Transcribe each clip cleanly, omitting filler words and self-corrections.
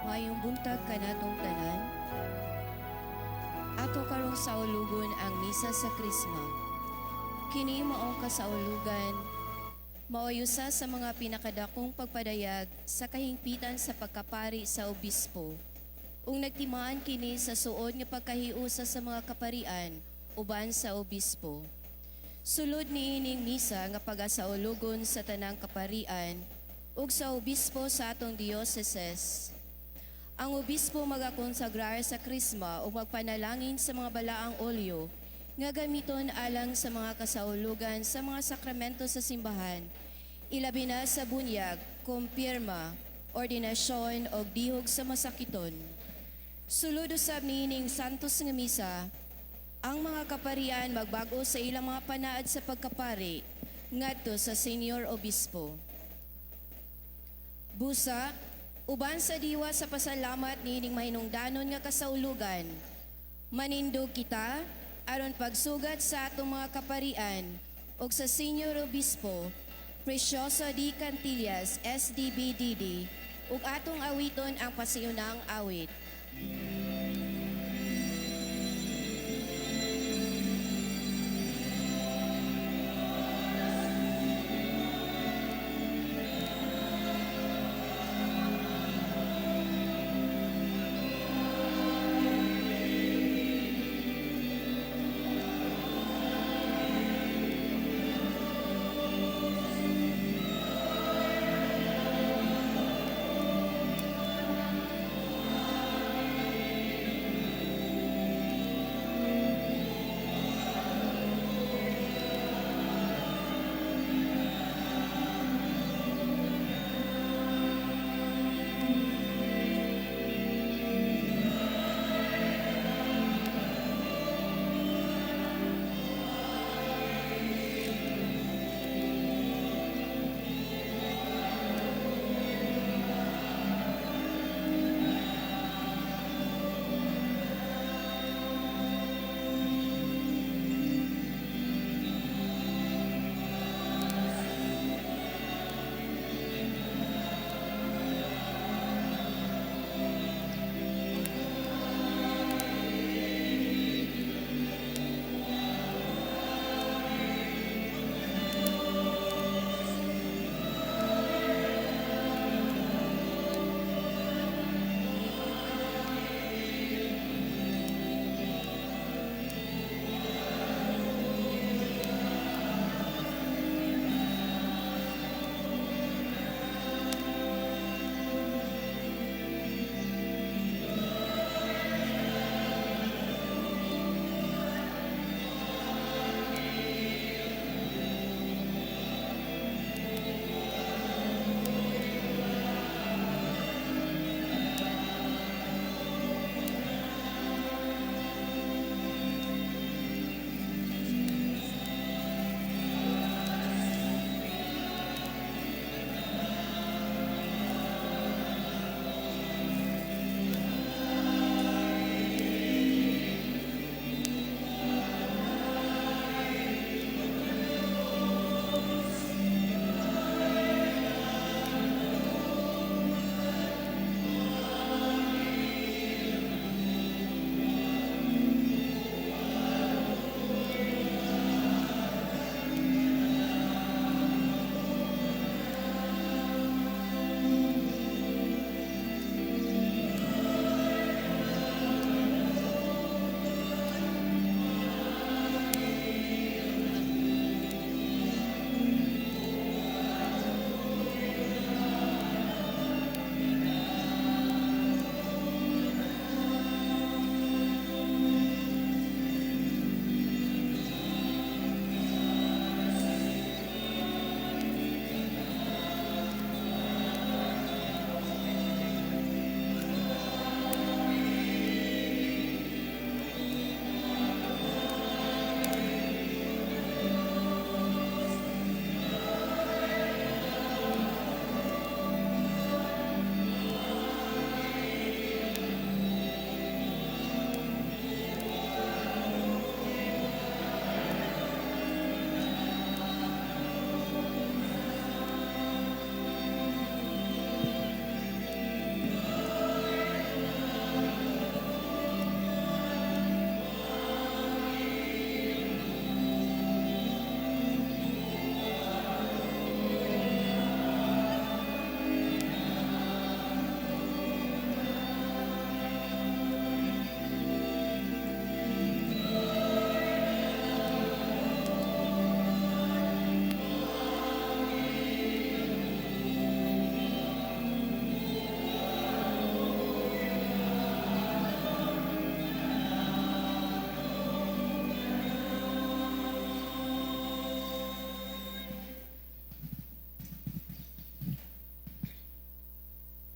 Ngayong buntag kanatong tanan, ato karong saulugon ang misa sa Krisma. Kini maong kasaulugan, maoyusa sa mga pinakadakong pagpadayag sa kahingpitan sa pagkapari sa obispo. Ung nagtimaan kini sa suod nga pagkahiusa sa mga kaparian uban sa obispo. Sulod niining misa nga pagasaulugon sa tanang kaparian ug sa obispo sa atong dioceses. Ang obispo magakonsagrar sa Krisma o magpanalangin sa mga balaang olyo nga gamiton alang sa mga kasaulugan sa mga sakramento sa simbahan, ilabi na sa bunyag, kumpirma, ordinasyon o dihog sa masakiton. Sulod usab niining santos nga misa, ang mga kaparian magbago sa ilang mga panaad sa pagkapari ngadto sa senior obispo. Busa, uban sa diwa sa pasalamat niining mahinungdanon nga kasaulugan, manindog kita aron pagsugat sa atong mga kaparian ug sa senior obispo, Preciosa D. Cantillas, SDBDD, ug atong awiton ang pasiunang awit.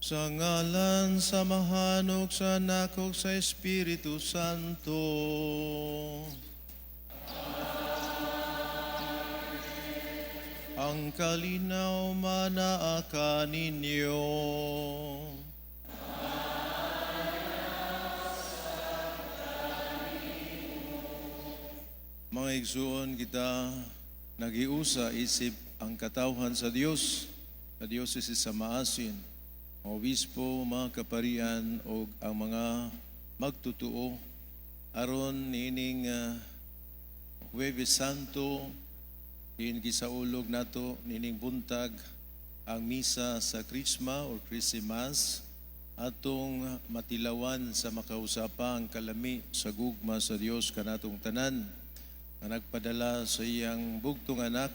Sa ngalan sa mahanok sa anak ug sa Espiritu Santo. Ang kalinaw manaa kaninyo. Mga igsuon kita nagiusa isip ang katawhan sa Dios, sa Diocese sa Maasin, mga obispo, mga kaparian o ang mga magtutuo aron nining Huwebes Santo din gisaulog nato nining buntag ang misa sa Krisma o Christmas atong matilawan sa makausapa ang kalami sa gugma sa Dios kanatong tanan na nagpadala sa iyang bugtong anak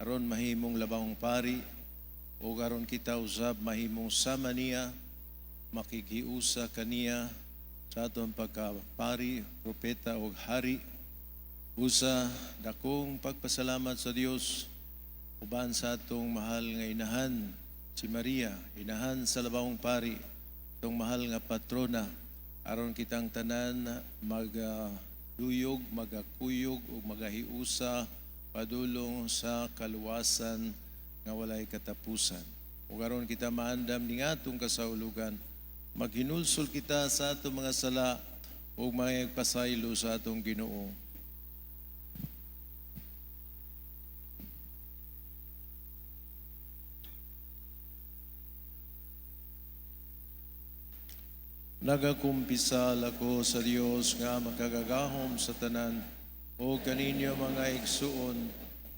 aron mahimong labahong pari o aron kita usab mahimong sama niya makikiusa kaniya sa atong pagkapari, propeta o hari. Usa dakong pagpasalamat sa Dios uban sa atong mahal nga inahan si Maria, inahan sa labahong pari, itong mahal nga patrona aron kitang tanan magduyog, magakuyog o magahiusa padulong sa kaluwasan nga walay katapusan. Ug aron kita maandam ning atong kasaulugan, maghinulsol kita sa atong mga sala ug magpasaylo sa atong Ginoo. Nagakumpisal ako sa Dios nga makagagahom sa tanan o kaninyo mga igsuon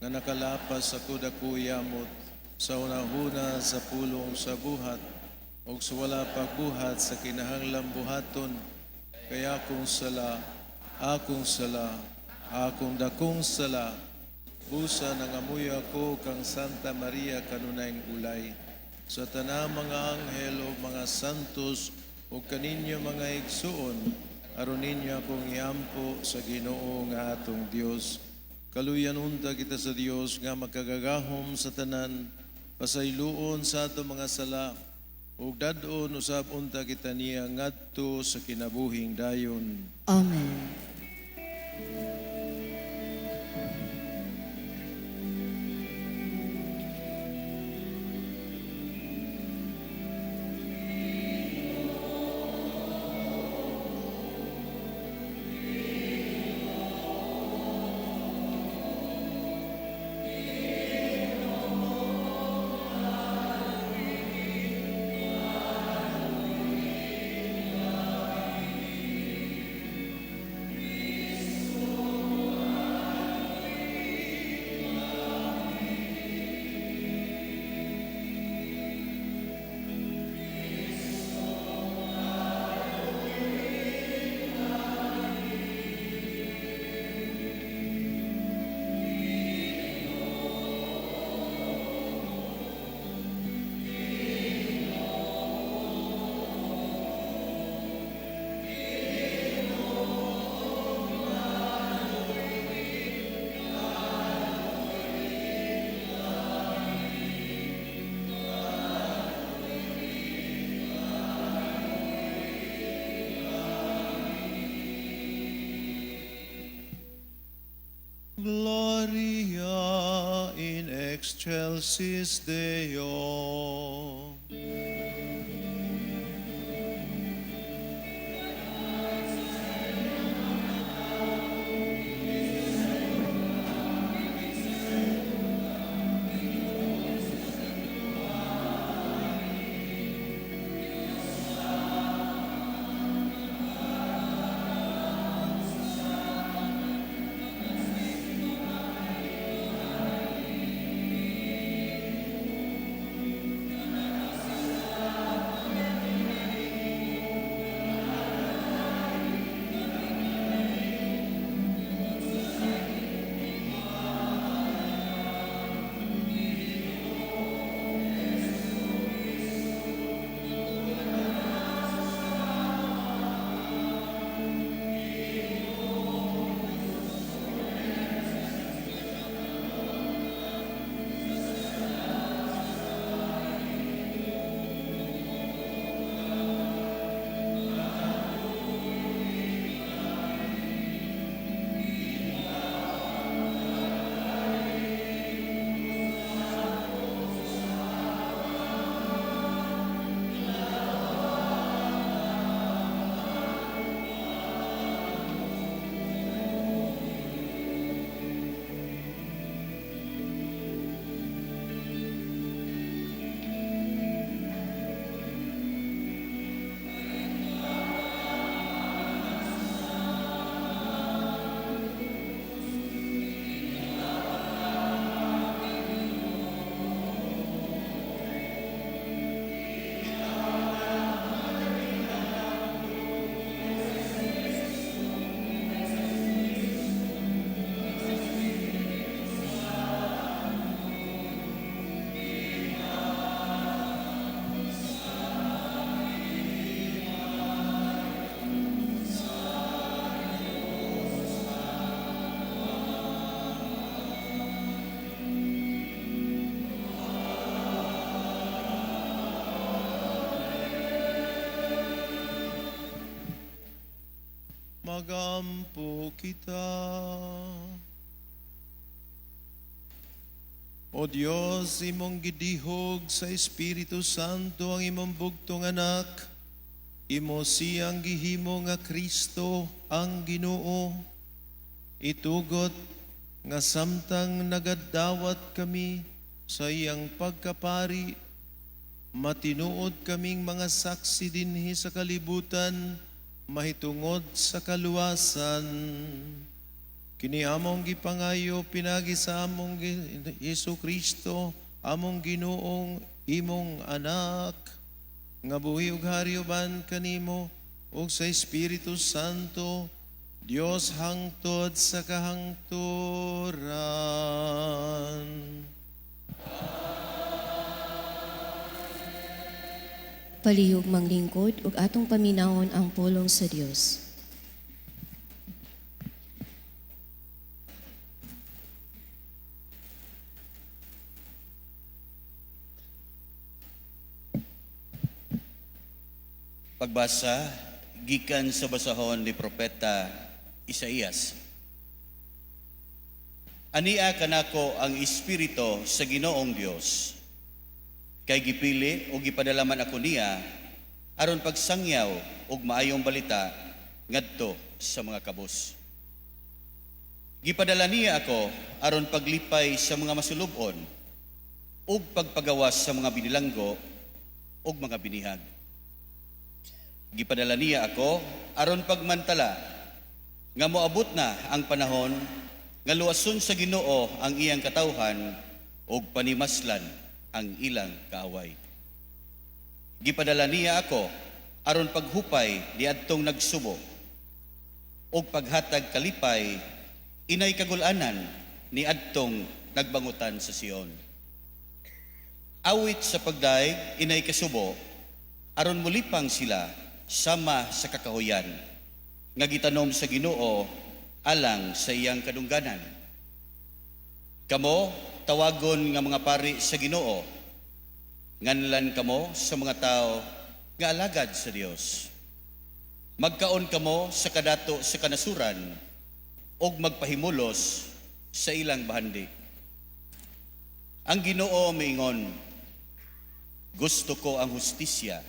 nga nakalapas ako dako yamot sa unahuna sa pulong sa buhat o sa wala pagbuhat sa kinahanglang buhaton kaya akong sala, akong dakong sala, busa nangamuy ako kang Santa Maria kanunayng ulay sa tanang mga anghel o mga santos o kaninyo mga igsuon, aron ninyo akong iampo sa Ginoo nga atong Dios. Kaluyan unta kita sa Dios nga makagagahom sa tanan, pasayloon sa atong mga sala, ug dadon usab unta kita niya ngadto sa kinabuhing dayon. Amen. Gloria in excelsis Deo. magampo kita. O Dios, imong gidihog sa Espiritu Santo ang imong bugtong anak, imo siyang gihimo nga Kristo ang Ginoo. Itugot nga samtang nagadawat kami sa iyang pagkapari, matinuod kaming mga saksi dinhi sa kalibutan, mahitungod sa kaluwasan. Kini among gipangayo pinagi sa among Hesus Kristo, among Ginoong imong anak, nga buhi ug hari uban kanimo ug sa Espiritu Santo, Dios hangtod sa kahangturan. Palihog manglingkod ug atong paminawon ang pulong sa Dios. Pagbasa gikan sa basahon ni propeta Isaías. Ania kanako ang espiritu sa Ginoong Dios, kay gipili o gipadalaman ako niya aron pagsangyaw og maayong balita ngadto sa mga kabus. Gipadala niya ako aron paglipay sa mga masulubon ug pagpagawas sa mga binilanggo ug mga binihag. Gipadala niya ako aron pagmantala nga moabot na ang panahon nga luwason sa Ginoo ang iyang katawhan ug panimaslan ang ilang kaaway. Gipadala niya ako aron paghupay niadtong nagsubo ug paghatag kalipay inay kagul-anan niadtong nagbangutan sa Sion. Awit sa pagdaig inay kasubo aron mulipang sila sama sa kakahuyan nga gitanom sa Ginoo alang sa iyang kadungganan. Kamo tawagon nga mga pari sa Ginoo, nganlan kamo sa mga tao nga alagad sa Dios. Magkaon kamo sa kadato sa kanasuran ug magpahimulos sa ilang bahandi. Ang Ginoo miingon, gusto ko ang hustisya.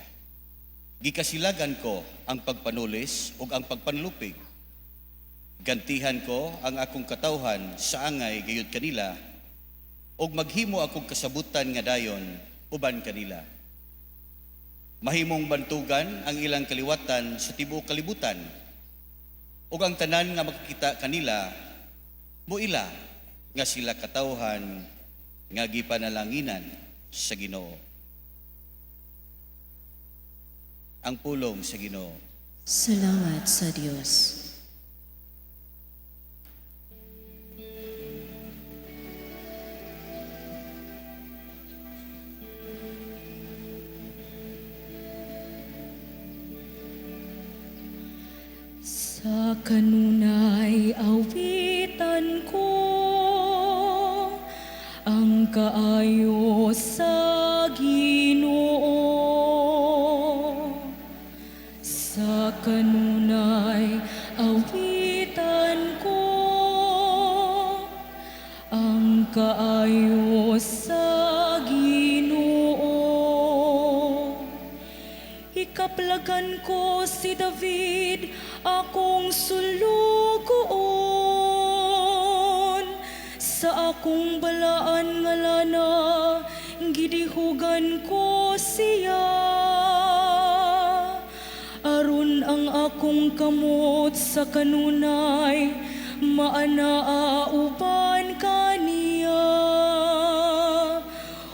Gikasilagan ko ang pagpanulis ug ang pagpanlupig. Gantihan ko ang akong katawhan sa angay gayud kanila ug maghimo akong kasabutan nga dayon uban kanila. Mahimong bantugan ang ilang kaliwatan sa tibuok kalibutan ug ang tanan nga makikita kanila muila nga sila katawhan nga gipanalanginan sa Ginoo. Ang pulong sa Ginoo. Salamat sa Dios. Sa kanunay awitan ko ang kaayo sa Ginoo. Sa kanunay awitan ko ang kaayo sa Ginoo. Ikaplagan ko si David, akong sulugoon. Sa akong balaan nga lana, gidihugan ko siya. Aron ang akong kamot sa kanunay, maanaauban kaniya.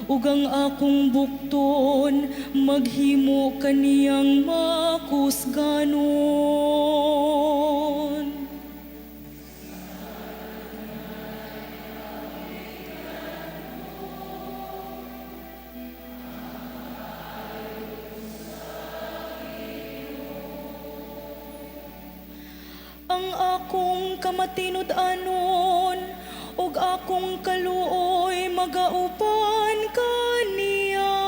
Ug ang akong bukton, maghimo kaniyang makusganon. Ang akong kamatinud-anon ug akong kaluoy magauban kaniya.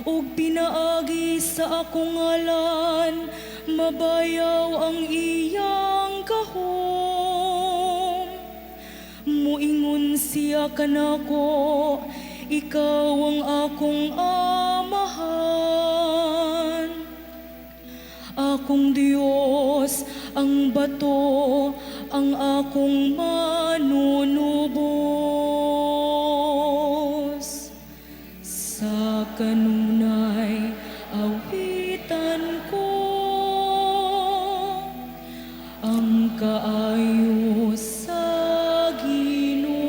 Ug pinaagi sa akong ngalan, mabayaw ang iyang gahom. Muingon siya kanako, ikaw ang akong amahan. Akong Diyos, ang bato, ang akong manunubos. Sa kanunay awitan ko, ang kaayo sa Ginoo.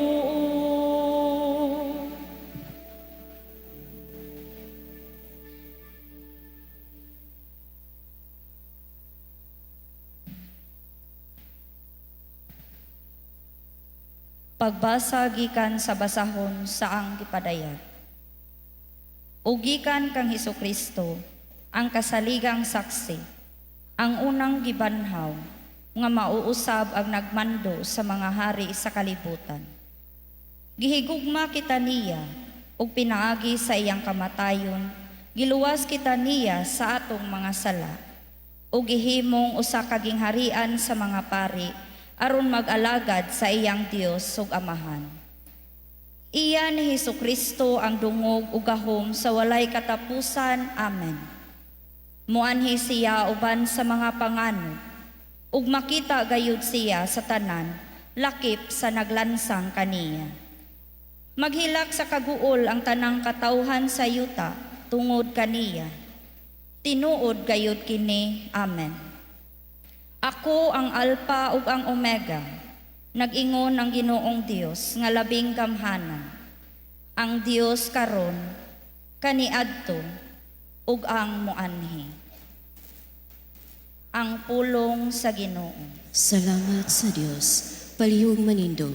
Pagbasa gikan sa basahon saang gipadayag. Ugikan kang Hesukristo, ang kasaligang saksi, ang unang gibanhaw, nga mauusab ang nagmando sa mga hari sa kalibutan. Gihigugma kita niya, ug pinaagi sa iyang kamatayon, giluwas kita niya sa atong mga sala, ug gihimong usa ka gingharian sa mga pari, aron mag-alagad sa iyang Dios ug Amahan. Iya ni Hesukristo ang dungog ug gahom sa walay katapusan. Amen. Muanhi siya uban sa mga pangano, ug makita gayud siya sa tanan, lakip sa naglansang kaniya. Maghilak sa kaguol ang tanang katawhan sa yuta tungod kaniya. Tinuod gayud kini. Amen. Ako ang Alpha ug ang Omega, nag-ingon ang Ginoong Dios nga labing gamhanan, ang Dios karon, kaniadto, ug ang muanhi. Ang pulong sa Ginoo. Salamat sa Dios. Palihog manindo.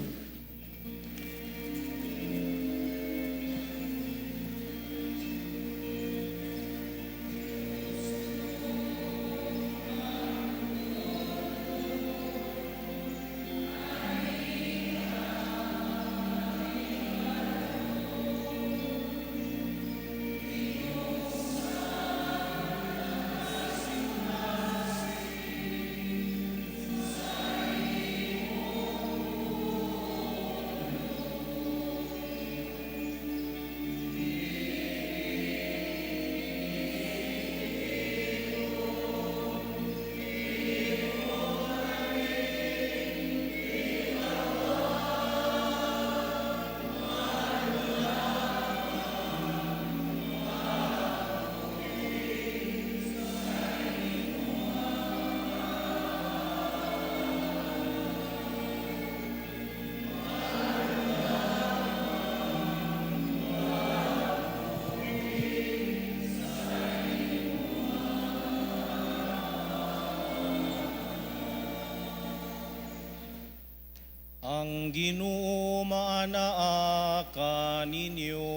Ang Ginoo maanaa kaninyo.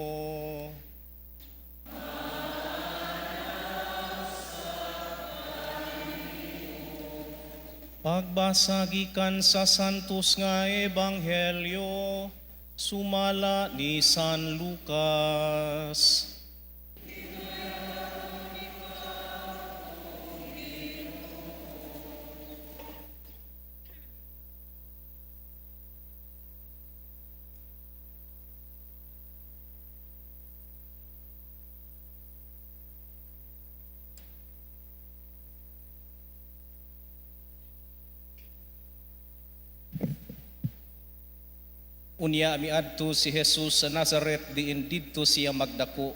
Pagbasa gikan sa santos nga ebanghelyo, sumala ni San Lucas. Unya miadto si Jesus sa Nazaret diin didto siya magdako.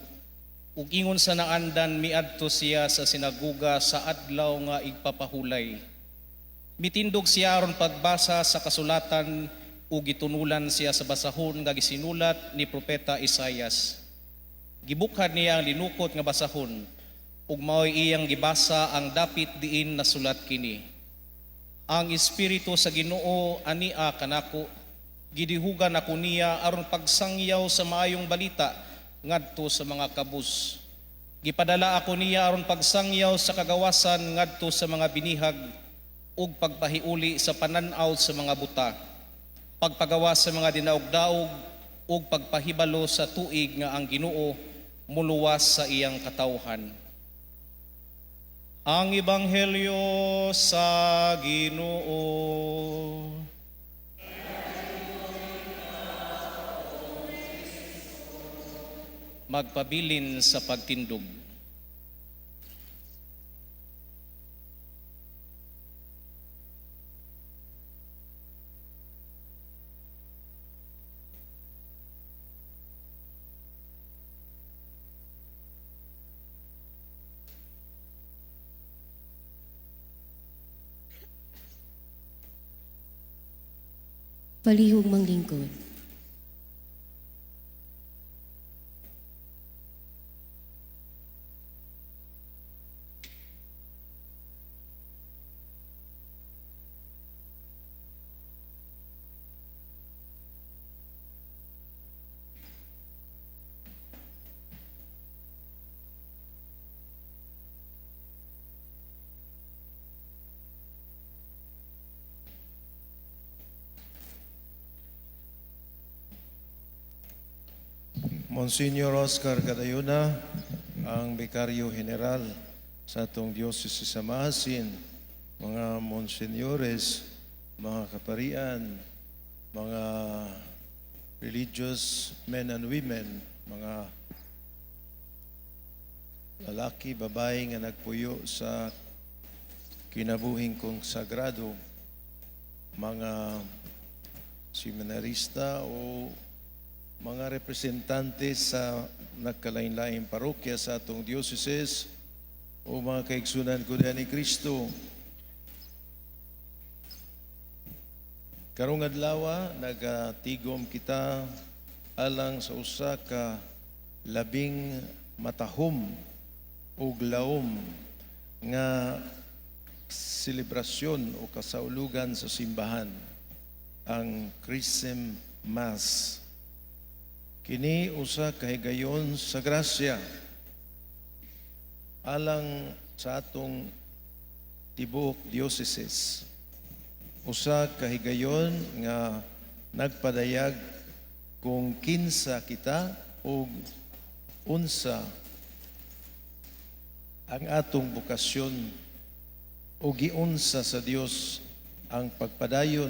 Ug ingon sa naandan miadto siya sa sinaguga sa adlaw nga igpapahulay. Mitindog siya aron pagbasa sa kasulatan ug gitunulan siya sa basahon nga gisinulat ni propeta Isaias. Gibukhad niya ang linukot nga basahon ug mao'y iyang gibasa ang dapit diin nasulat kini. Ang Espiritu sa Ginoo ania kanako, gidihugan ako niya aron pagsangyaw sa maayong balita ngadto sa mga kabus. Gipadala ako niya aron pagsangyaw sa kagawasan ngadto sa mga binihag ug pagpahiuli sa pananaw sa mga buta, pagpagawas sa mga dinaog-daog ug pagpahibalo sa tuig nga ang Ginoo muluwas sa iyang katawhan. Ang Ebanghelyo sa Ginoo. Magpabilin sa pagtindog. Palihog manglingkod. Monsignor Oscar Gadayuna, ang Bikaryo General sa atong Diocese sa Maasin, mga monsinyores, mga kaparian, mga religious men and women, mga lalaki, babae nga nagpuyo sa kinabuhing kong sagrado, mga seminarista o mga representante sa nagkalain-laing parokya sa atong diocese o mga kaigsunan ko ni Kristo. Karong adlaw nagatigom kita alang sa usa ka labing matahom ug laom nga selebrasyon o kasaulugan sa simbahan, ang Chrism Mass. Kini usa ka higayon sa grasya alang sa atong tibuok dioceses. Usa ka higayon nga nagpadayag kung kinsa kita o unsa ang atong bukasyon o giunsa sa Dios ang pagpadayon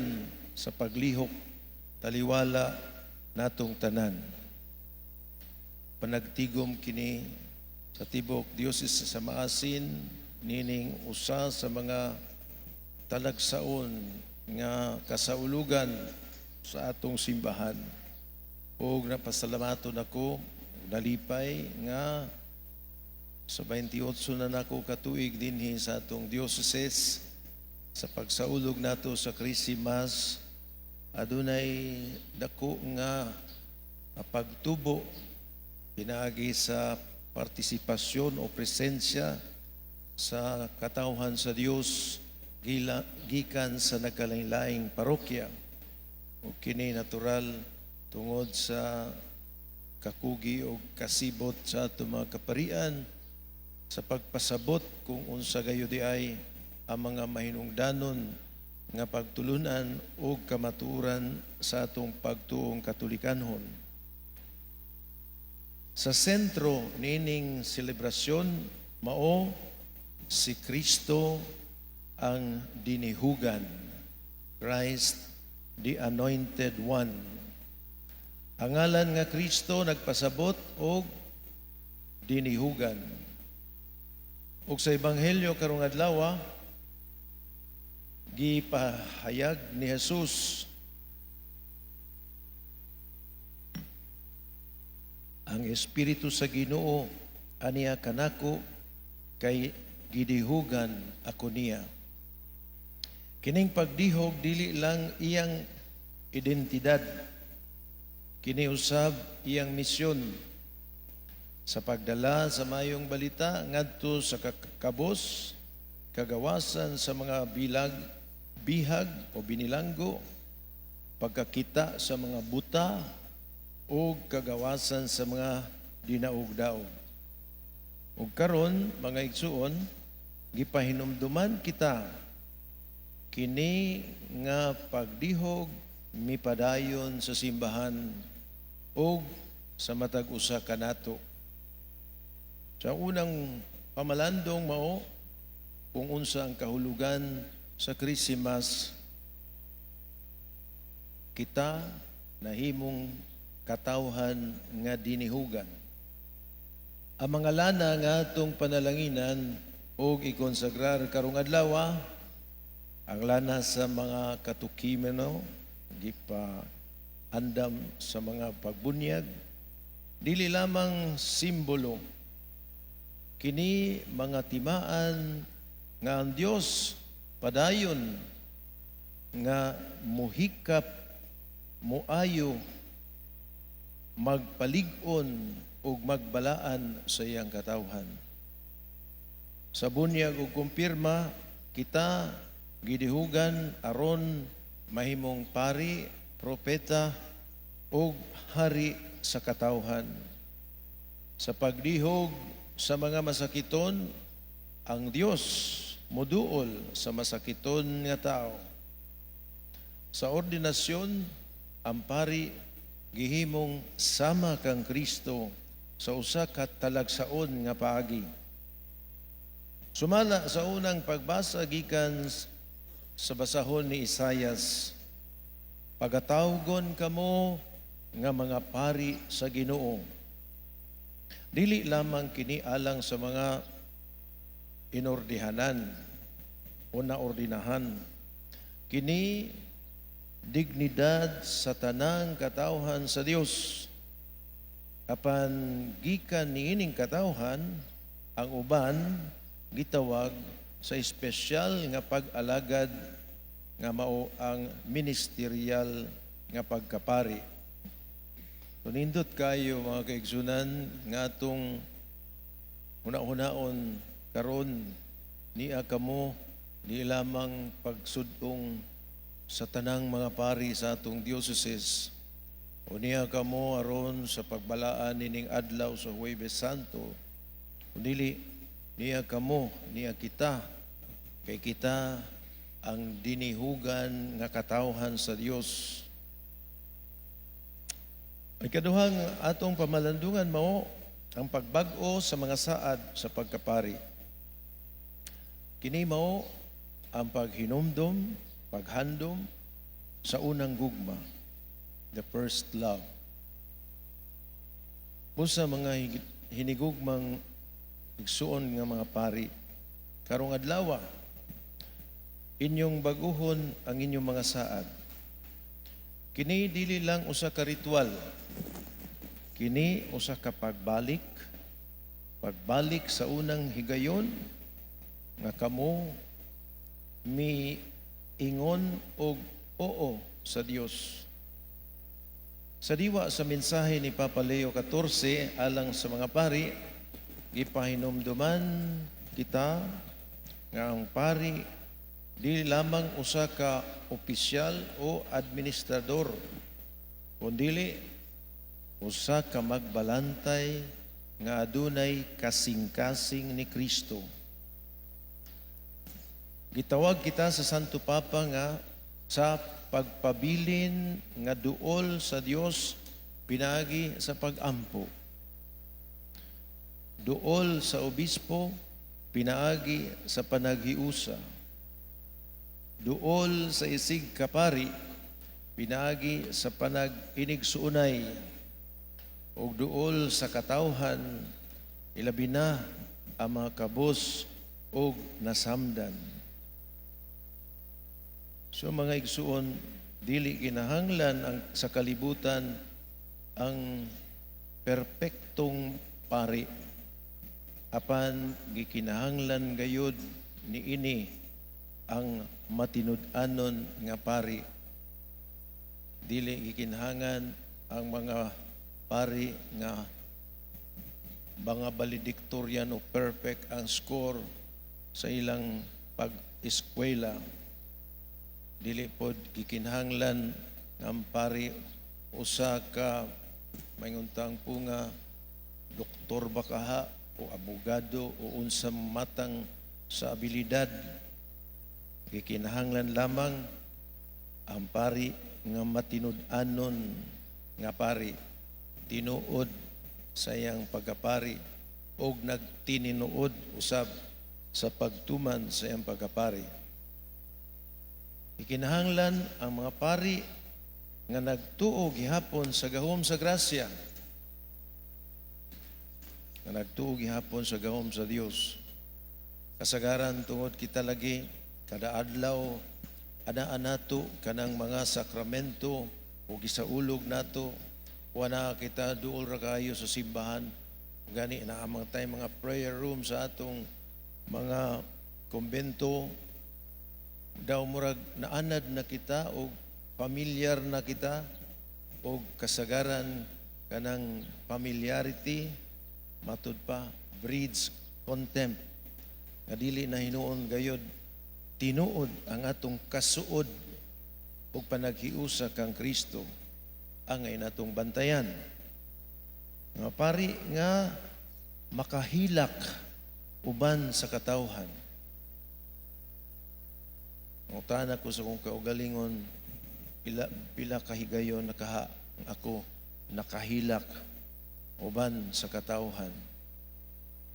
sa paglihok taliwala natong tanan. Panagtigom kini sa tibok Diocese sa Maasin, nining usa sa mga talagsaon nga kasaulugan sa atong simbahan. O napasalamaton ako, nalipay nga sa 28 na nako katuig dinhi sa atong Diocese sa pagsaulog nato sa Christmas, adunay dako nga pagtubo pinaagi sa partisipasyon o presensya sa katawhan sa Dios gikan sa nagkalain-laing parokya. O kini natural tungod sa kakugi o kasibot sa ato mga kaparian sa pagpasabot kung unsa gayo di ay ang mga mahinungdanon nga pagtulunan o kamaturan sa atong pagtuong Katolikanhon. Sa sentro nining selebrasyon mao si Kristo ang dinihugan, Christ the Anointed One. Ang ngalan nga Kristo nagpasabot og dinihugan. Ug sa Ebanghelyo karong adlaw gipahayag ni Jesus ang Espiritu sa Ginoo aniya kanako kay gidihugan ako niya. Kining pagdihog dili lang iyang identidad, kini usab iyang misyon sa pagdala sa mayong balita ngadto sa kabos, kagawasan sa mga bihag o binilanggo, pagkakita sa mga buta o kagawasan sa mga dinaog-daog. Ug karon mga igsuon, gipahinumduman kita kini nga pagdihog mipadayon sa simbahan o sa matag usa kanato. Sa unang pamalandong mao, kung unsa ang kahulugan sa Christmas, kita nahimong katawhan nga dinihugan. Ang mga lana nga atong panalanginan o ikonsagrar karong adlaw, ang lana sa mga katukimeno, gipa andam sa mga pagbunyag, dili lamang simbolo. Kini mga timaan nga ang Dios padayon nga muhikap, muayo, magpalig-on ug magbalaan sa iyang katawhan. Sa bunyag ug kumpirma, kita gidihugan aron mahimong pari, propeta ug hari sa katawhan. Sa pagdihog sa mga masakiton, ang Dios moduol sa masakiton nga tao. Sa ordinasyon, ang pari gihimong sama kang Kristo sa usa ka talagsaon nga paagi. Sumala sa unang pagbasa gikan sa basahon ni Isaias, pagatawgon kamo nga mga pari sa Ginoo. Dili lamang kini alang sa mga inordihanan o naordinahan. Kini dignidad sa tanang katawhan sa Dios. Apan gikan niining katawhan, ang uban gitawag sa espesyal nga pag-alagad nga mao ang ministerial nga pagkapari. Tunindot kayo mga kaigsunan nga atong una-unaon karon niya kamo di lamang pagsudong sa tanang mga pari sa atong diocese o niya kamo aron sa pagbalaan nining adlaw sa Huwebes Santo, kundi niya kamo, niya kita, kay kita ang dinihugan nga katawhan sa Dios. Ang kaduhang atong pamalandungan mao ang pagbag-o sa mga saad sa pagkapari. Kini mao ang paghinumdom, paghandom sa unang gugma, the first love. Busa mga hinigugmang igsuon nga mga pari, karong adlaw inyong baguhon ang inyong mga saad. Kini dili lang usa ka ritual, kini usa ka pagbalik sa unang higayon nga kamo miingon og oo sa Dios. Sa diwa sa mensahe ni Papa Leo XIV alang sa mga pari, gipahinumduman kita nga ang pari di lamang usa ka opisyal o administrador, kundi usa ka magbalantay nga adunay kasing-kasing ni Kristo. Gitawag kita sa Santo Papa nga sa pagpabilin nga duol sa Dios pinagi sa pagampo. Duol sa obispo pinaagi sa panaghiusa. Duol sa isig kapari pinaagi sa panag-inigsuunay. O duol sa katawhan ilabi na ang mga kabos o nasamdan. So mga igsuon, dili kinahanglan ang sa kalibutan ang perpektong pari. Apan gikinahanglan gayud niini ang matinud-anon nga pari. Dili gikinahanglan ang mga pari nga mga valedictorian o perfect ang score sa ilang pag-eskwela. Dili pod gikinahanglan ang pari usa ka mayuntang punga doktor ba kaha o abogado o unsa matang sa abilidad. Gikinahanglan lamang ang pari nga matinud-anon nga pari, tinuod sa iyang pagkapari og nagtininuod usab sa pagtuman sa iyang pagkapari. Ikinahanglan ang mga pari nga nagtuo gihapon sa gahom sa grasya, nga nagtuo gihapon sa gahom sa Dios. Kasagaran tungod kita lagi kada adlaw anaa nato kanang mga sakramento o gisaulog nato, wala kita duol ra kayo sa simbahan. Gani naamang tay mga prayer room sa atong mga kumbento, daw murag naanad na kita o pamilyar na kita o kasagaran kanang familiarity, matud pa breeds contempt, nga dili na hinuon gayod tinuod ang atong kasuod o panaghiusa kang Kristo angay natong bantayan. Nga pari nga makahilak uban sa katawhan. Ngutana ko sa kong kaugalingon, pila kahigayon ako nakahilak uban sa katawhan.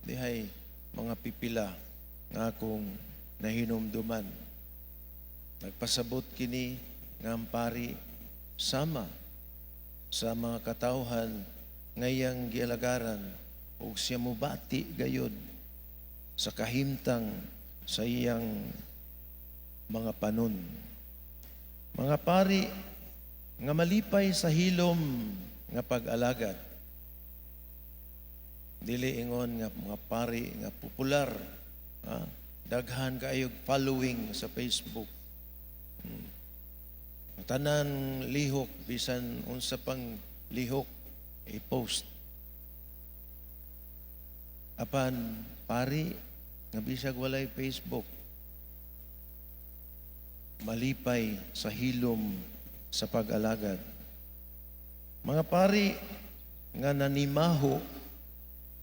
Dihay mga pipila nga akong nahinumduman. Nagpasabot kini nga ang pari sama sa mga katawhan ngayang gialagaran o siya mubati gayod sa kahimtang sa iyang mga panon. Mga pari nga malipay sa hilom nga pag-alagad. Dili ingon nga mga pari nga popular, daghan kaayog following sa Facebook. Tanan lihok, bisan unsa pang lihok i-post. Apan pari nga bisag walay Facebook, malipay sa hilom sa pag-alagad. Mga pari nga nanimaho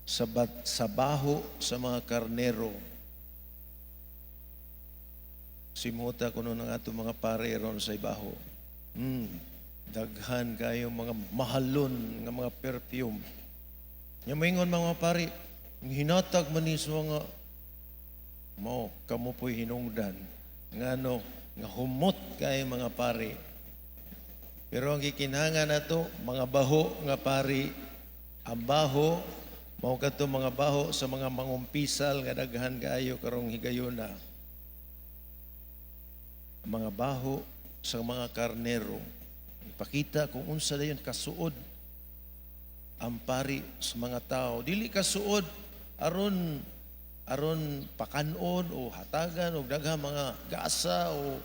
sa baho sa mga karnero. Simuta ko nun ang ato mga pari ron sa ibaho. Daghan kayo mga mahalon nga mga perfume. Nga maingon mga pari, hinatag man ni sa mga mo, kamo po'y hinungdan. Nga nga humot kayo mga pari. Pero ang gikinhangan na to, mga baho nga pari, ang baho, mao kadto mga baho sa mga mangumpisal nga daghan kayo karong higayuna. Mga baho sa mga karnero. Ipakita kung unsa dayon kasuod ang pari sa mga tao. Dili kasuod aron pakanon o hatagan o daghang mga gasa o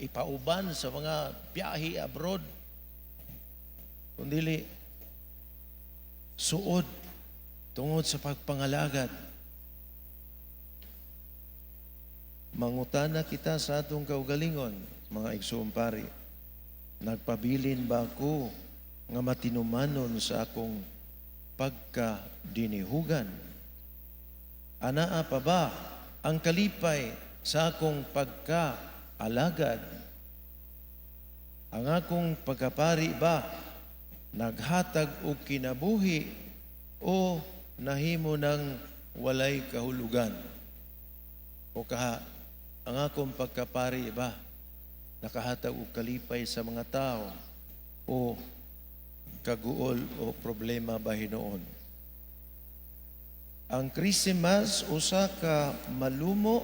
ipauban sa mga biyahe abroad. Kundi suod tungod sa pagpangalagad. Mangutana kita sa atong kaugalingon, mga igsoong pari. Nagpabilin ba ako nga matinumanon sa akong pagkadinihugan? Anaa pa ba ang kalipay sa akong pagkaalagad? Ang akong pagkapari ba naghatag og kinabuhi o nahimo ng walay kahulugan? O ang akong pagkapari ba nakahatag og kalipay sa mga tao o kaguol o problema ba hinuon? Ang Krisimas usa ka malumo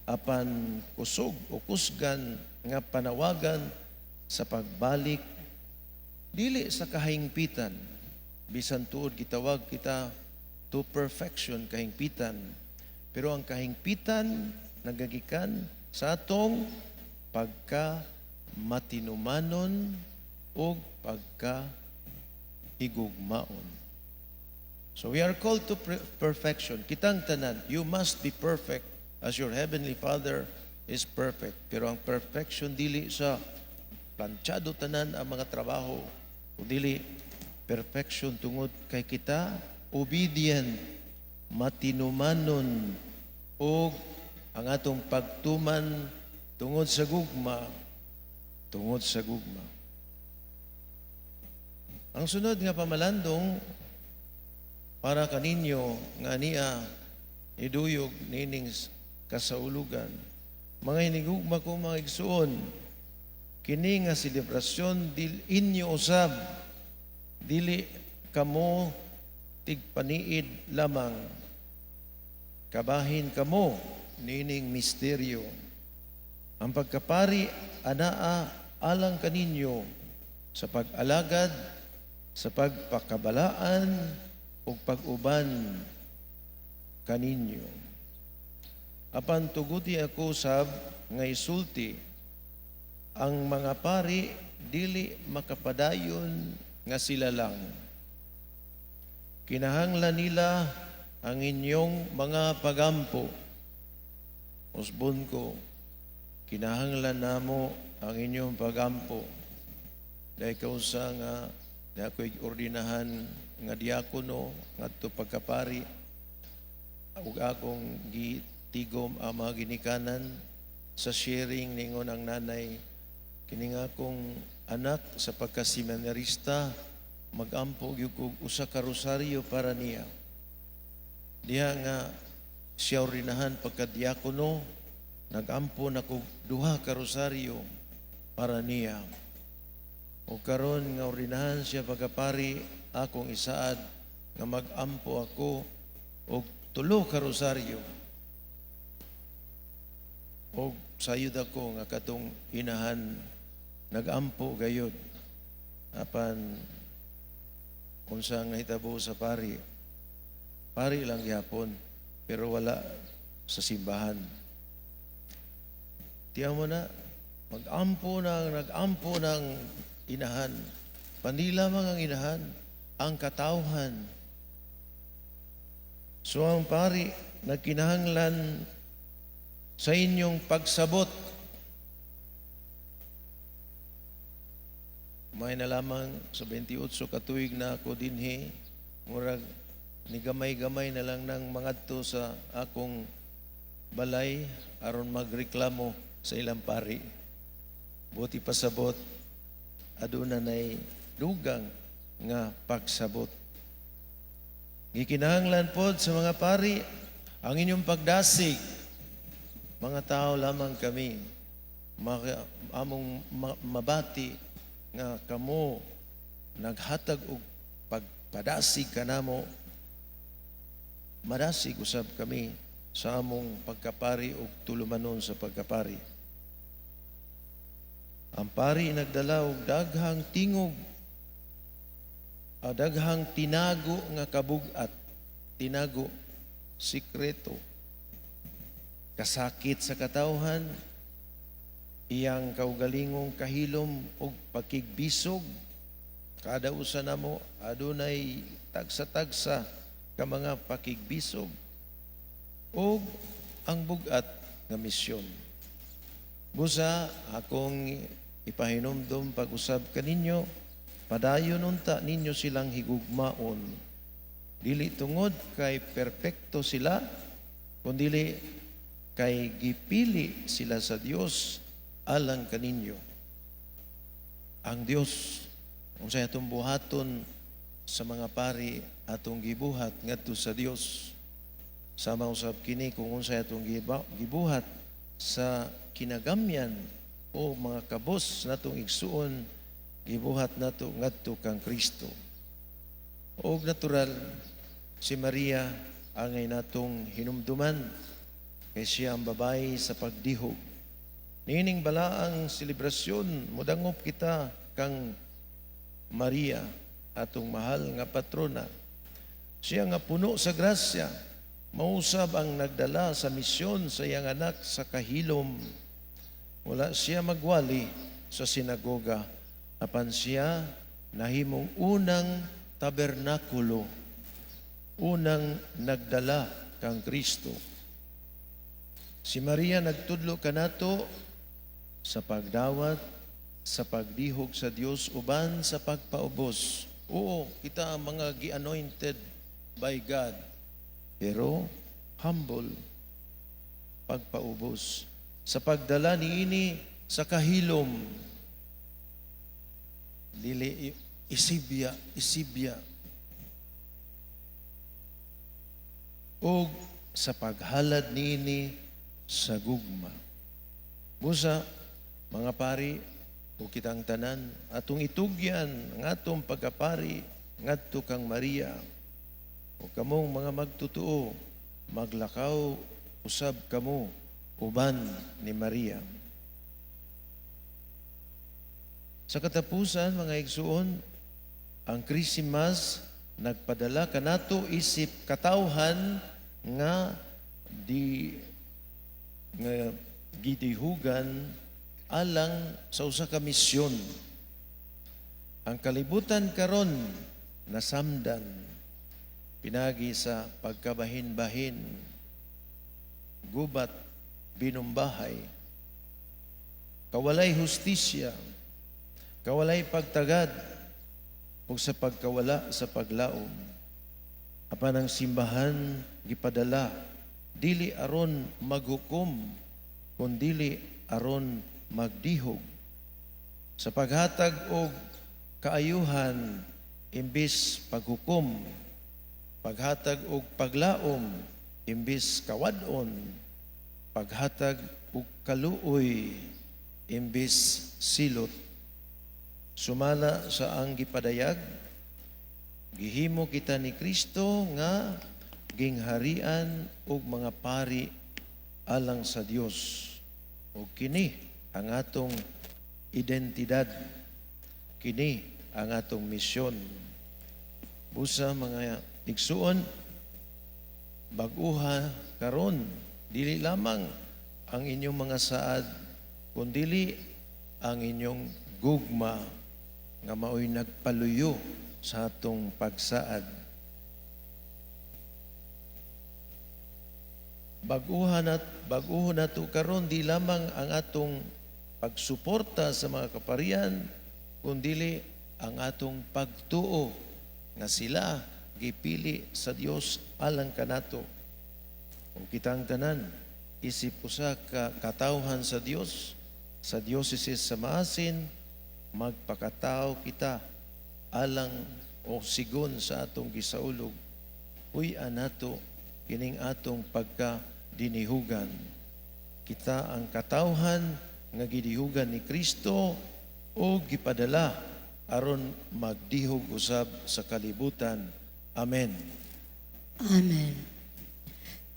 apan kusog o kusgan nga panawagan sa pagbalik dili sa kahingpitan, bisan tuod gitawag kita to perfection, kahingpitan, pero ang kahingpitan nagagikan sa atong pagka matinumanon o pagka higugmaon. So we are called to perfection. Kitang tanan, you must be perfect as your heavenly Father is perfect. Pero ang perfection dili sa planchado tanan ang mga trabaho, o dili perfection tungod kay kita obedient, matinumanon, o ang atong pagtuman tungod sa gugma, tungod sa gugma. Ang sunod nga pamalandong, para kaninyo nga niya iduyog nining kasaulugan. Mga hinigugma ko mga igsuon, kini nga selebrasyon inyo usab, dili kamo tigpaniid lamang, kabahin kamo nining misteryo. Ang pagkapari anaa alang kaninyo sa pag-alagad, sa pagpakabalaan o pag-uban kaninyo. Apan tuguti ako sab nga isulti, ang mga pari dili makapadayon nga sila lang. Kinahanglan nila ang inyong mga pagampo. Usbon ko, kinahanglan namo ang inyong pagampo. Dahil kausa nga di ako'y ordinahan nga diakono ngadto pagkapari, ug akong gitigom ang mga ginikanan sa sharing ningon ang nanay kini nga akong anak sa pagkaseminarista, magampo gyud kog usa ka rosaryo para niya. Diha nga siya ordinahan pagka-diakono, nagampo na kog duha ka rosaryo para niya. O karon nga ordinahan siya pagkapari, akong isaad nga magampo ako og 3 ka rosaryo. Og sayod ako nga katong inahan nagampo gayud. Apan unsa nga hitabo sa pari lang gyapon pero wala sa simbahan. Tiyan mo na, nagampo ng inahan. Panila lamang ang inahan, ang katawhan. So ang pari, nagkinahanglan sa inyong pagsabot. May na lamang sa 28 katuig na ako dinhi, murag ni gamay-gamay na lang ng mangadto sa akong balay aron magreklamo sa ilang pari. Buti pasabot, aduna nay dugang nga pagsabot. Gikinahanglan pod sa mga pari ang inyong pagdasig. Mga tao lamang kami, among mabati nga kamo naghatag og pagpadasig kanamo, madasig usab kami sa among pagkapari ug tulumanon sa pagkapari. Ang pari nagdala og daghang tingog, daghang tinago nga kabug-at, tinago, sikreto, kasakit sa katawhan, iyang kaugalingong kahilom og pakigbisog. Kada usa namo adunay tagsa-tagsa ka mga pakigbisog og ang bugat nga misyon. Busa akong ipahinumdum pag-usab kaninyo, padayon unta ninyo silang higugmaon. Dili tungod kay perpekto sila, kundili kay gipili sila sa Dios alang kaninyo. Ang Dios, kung sa atong buhaton sa mga pari, atong gibuhat ngadto sa Dios. Sama usab kini kung unsa atong gibuhat sa kinagamyan o mga kabos natong igsuon, gibuhat nato ngadto kang Kristo. O natural, si Maria angay natong hinumduman kay siya ang babae sa pagdihog. Nining balaang selebrasyon, mudangop kita kang Maria, atong mahal nga patrona. Siya nga puno sa grasya, mausab ang nagdala sa misyon sa iyang anak sa kahilom. Wala siya magwali sa sinagoga, apan siya nahimong unang tabernakulo, unang nagdala kang Kristo. Si Maria nagtudlo kanato sa pagdawat, sa pagdihog sa Dios uban sa pagpaubos. Oo, kita ang mga gi-anointed by God, pero humble pagpaubos sa pagdala niini sa kahilom. Dili isibya. o sa paghalad niini sa gugma. Busa, mga pari, o kitang tanan, atong itugyan ang atong pagkapari, ngadto kang Maria, o kamong mga magtutuo, maglakaw, usab kamo, uban ni Maria. Sa katapusan, mga igsuon, ang Christmas nagpadala kanato isip katawhan nga gidihugan alang sa usa ka misyon. Ang kalibutan karon nasamdan pinagi sa pagkabahin-bahin, gubat, binumbahay, kawalay hustisya, kawalay pagtagad, ug sa pagkawala sa paglaom. Apan ang simbahan gipadala dili aron maghukom, kundi aron magdihog sa paghatag og kaayuhan imbis paghukom, paghatag og paglaom imbis kawadon, paghatag og kaluoy imbis silot. Sumala sa ang gipadayag, gihimo kita ni Kristo nga gingharian og mga pari alang sa Dios. O kini ang atong identidad, kini ang atong misyon. Busa mga igsuon, bag-uha karon, dili lamang ang inyong mga saad, kundi ang inyong gugma nga mao'y nagpaluyo sa atong pagsaad. Bag-uho nato karon di lamang ang atong pagsuporta sa mga kaparian, kundi ang atong pagtuo nga sila gipili sa Dios alang kanato. Kung kitang tanan, isip usa ka katawhan sa Dios, sa Dioceses sa Maasin, magpakatao kita alang o sigon sa atong gisaulog. Uy anato kining atong pagkadinihugan. Kita ang katawhan nga gidihugan ni Kristo o gipadala aron magdihog usab sa kalibutan. Amen. Amen.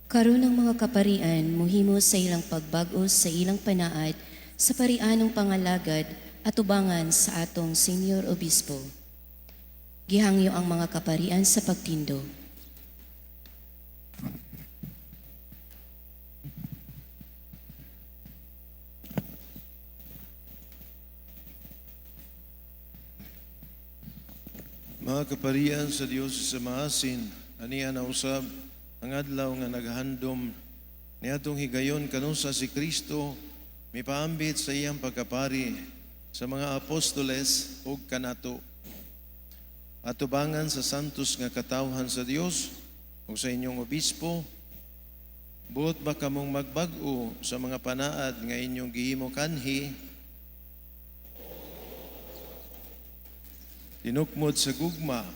Karon ang mga kaparian mohimo sa ilang pagbag-o sa ilang panaad sa parianong pangalagad at ubangan sa atong Senior Obispo. Gihangyo ang mga kaparian sa pagtindo. Mga kaparian sa Dios sa Maasin, aniya na usab ang adlaw nga naghandom niadtong higayon kanusa si Kristo mipaambit sa iyang pagkapari sa mga apostoles ug kanato. Atubangan sa santos nga katawhan sa Dios ug sa inyong obispo, buot ba kamong magbag-o sa mga panaad nga inyong gihimo kanhi, tinukmod sa gugma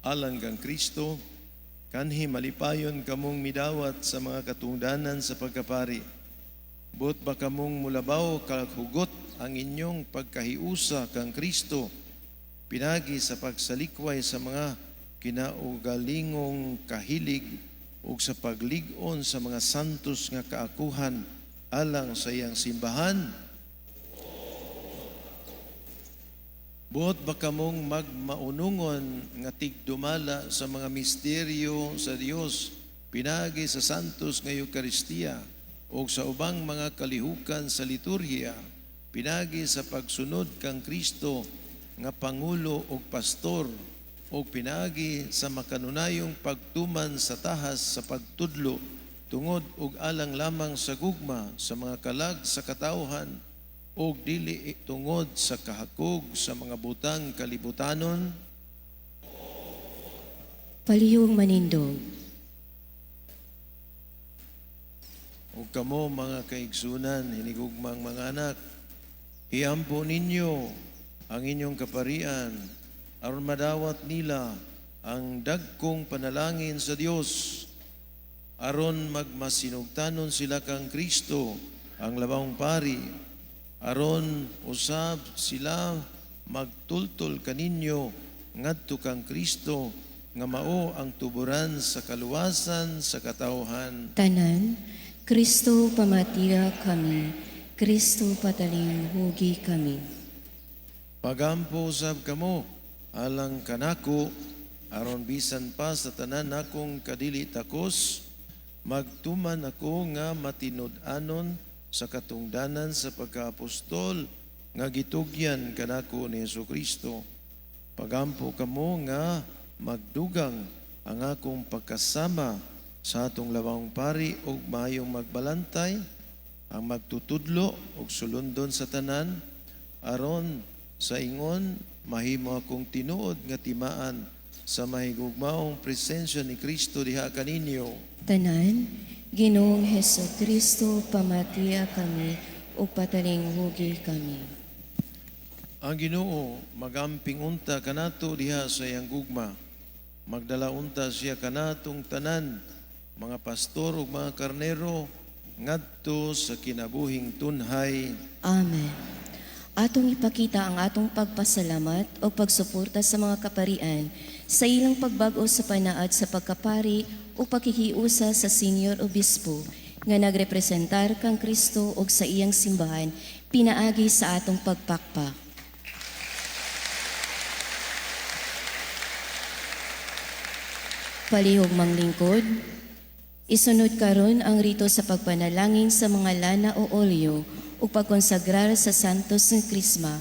alang kang Kristo, kanhi malipayon kamong midawat sa mga katungdanan sa pagkapari. Buot ba kamong mulabaw kalhugot ang inyong pagkahiusa kang Kristo, pinagi sa pagsalikway sa mga kinaugalingong kahilig ug sa paglig-on sa mga santos nga kaakuhan alang sa iyang simbahan. Buot ba kamong magmaunungon nga tigdumala sa mga misteryo sa Dios pinagi sa santos nga Eucharistia o sa ubang mga kalihukan sa liturhiya pinagi sa pagsunod kang Kristo nga Pangulo o Pastor o pinagi sa makanunayong pagtuman sa tahas sa pagtudlo tungod og alang lamang sa gugma sa mga kalag sa katawhan o dili tungod sa kahakog sa mga butang kalibutanon. Palihog manindog. O kamo mga kaigsunan, hinigugmang mga anak, iampo ninyo ang inyong kaparian aron madawat nila ang dagkong panalangin sa Dios aron magmasinugtanon sila kang Kristo, ang labang pari, aron usab sila magtultol kaninyo ngadto kang Kristo, nga mao ang tuburan sa kaluwasan sa katawhan. Tanan, Kristo pamatiya kami, Kristo pataling hugi kami. Pagampo usab kamo alang kanako, aron bisan pa sa tanan akong kadili takos, magtuman ako nga matinud-anon sa katungdanan sa pagkaapostol nga gitugyan kanako ni Jesucristo. Pagampo kamo nga magdugang ang akong pagkasama sa atong labang pari ug maayong magbalantay, ang magtutudlo ug sulundon sa tanan, aron sa ingon mahimo akong tinuod nga timaan sa mahigugmaong presensya ni Kristo diha kaninyo. Tanan, Ginoong Hesukristo pamatiya kami ug pataling hugi kami. Ang Ginoo magamping unta kanato diha sa iyang gugma. Magdala unta siya kanatong tanan, mga pastor ug mga karnero, ngadto sa kinabuhing tunhay. Amen. Atong ipakita ang atong pagpasalamat o pagsuporta sa mga kaparian sa ilang pagbago sa panaad sa pagkapari o pakikiusa sa senior obispo nga nagrepresentar kang Kristo o sa iyang simbahan pinaagi sa atong pagpakpak. Palihog manglingkod, isunod karon ang rito sa pagpanalangin sa mga lana o olyo o pagkonsagrar sa Santos ng Krisma,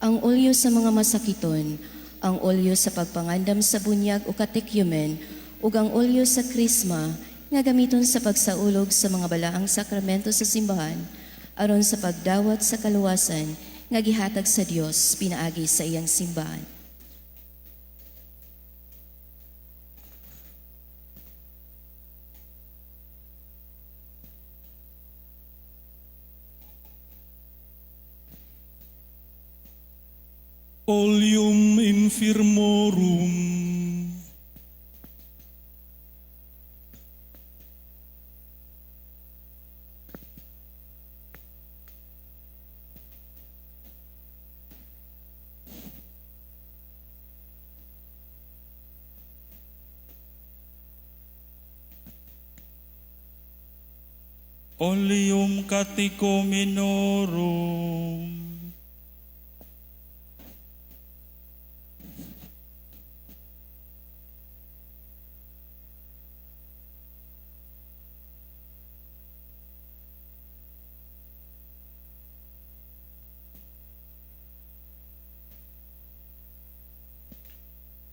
ang olyo sa mga masakiton, ang olyo sa pagpangandam sa bunyag o katekyumen, ug ang olyo sa Krisma nga gamiton sa pagsaulog sa mga balaang sakramento sa simbahan, aron sa pagdawat sa kaluwasan nga gihatag sa Dios pinaagi sa iyang simbahan. Olium infirmorum. Olium caticominorum.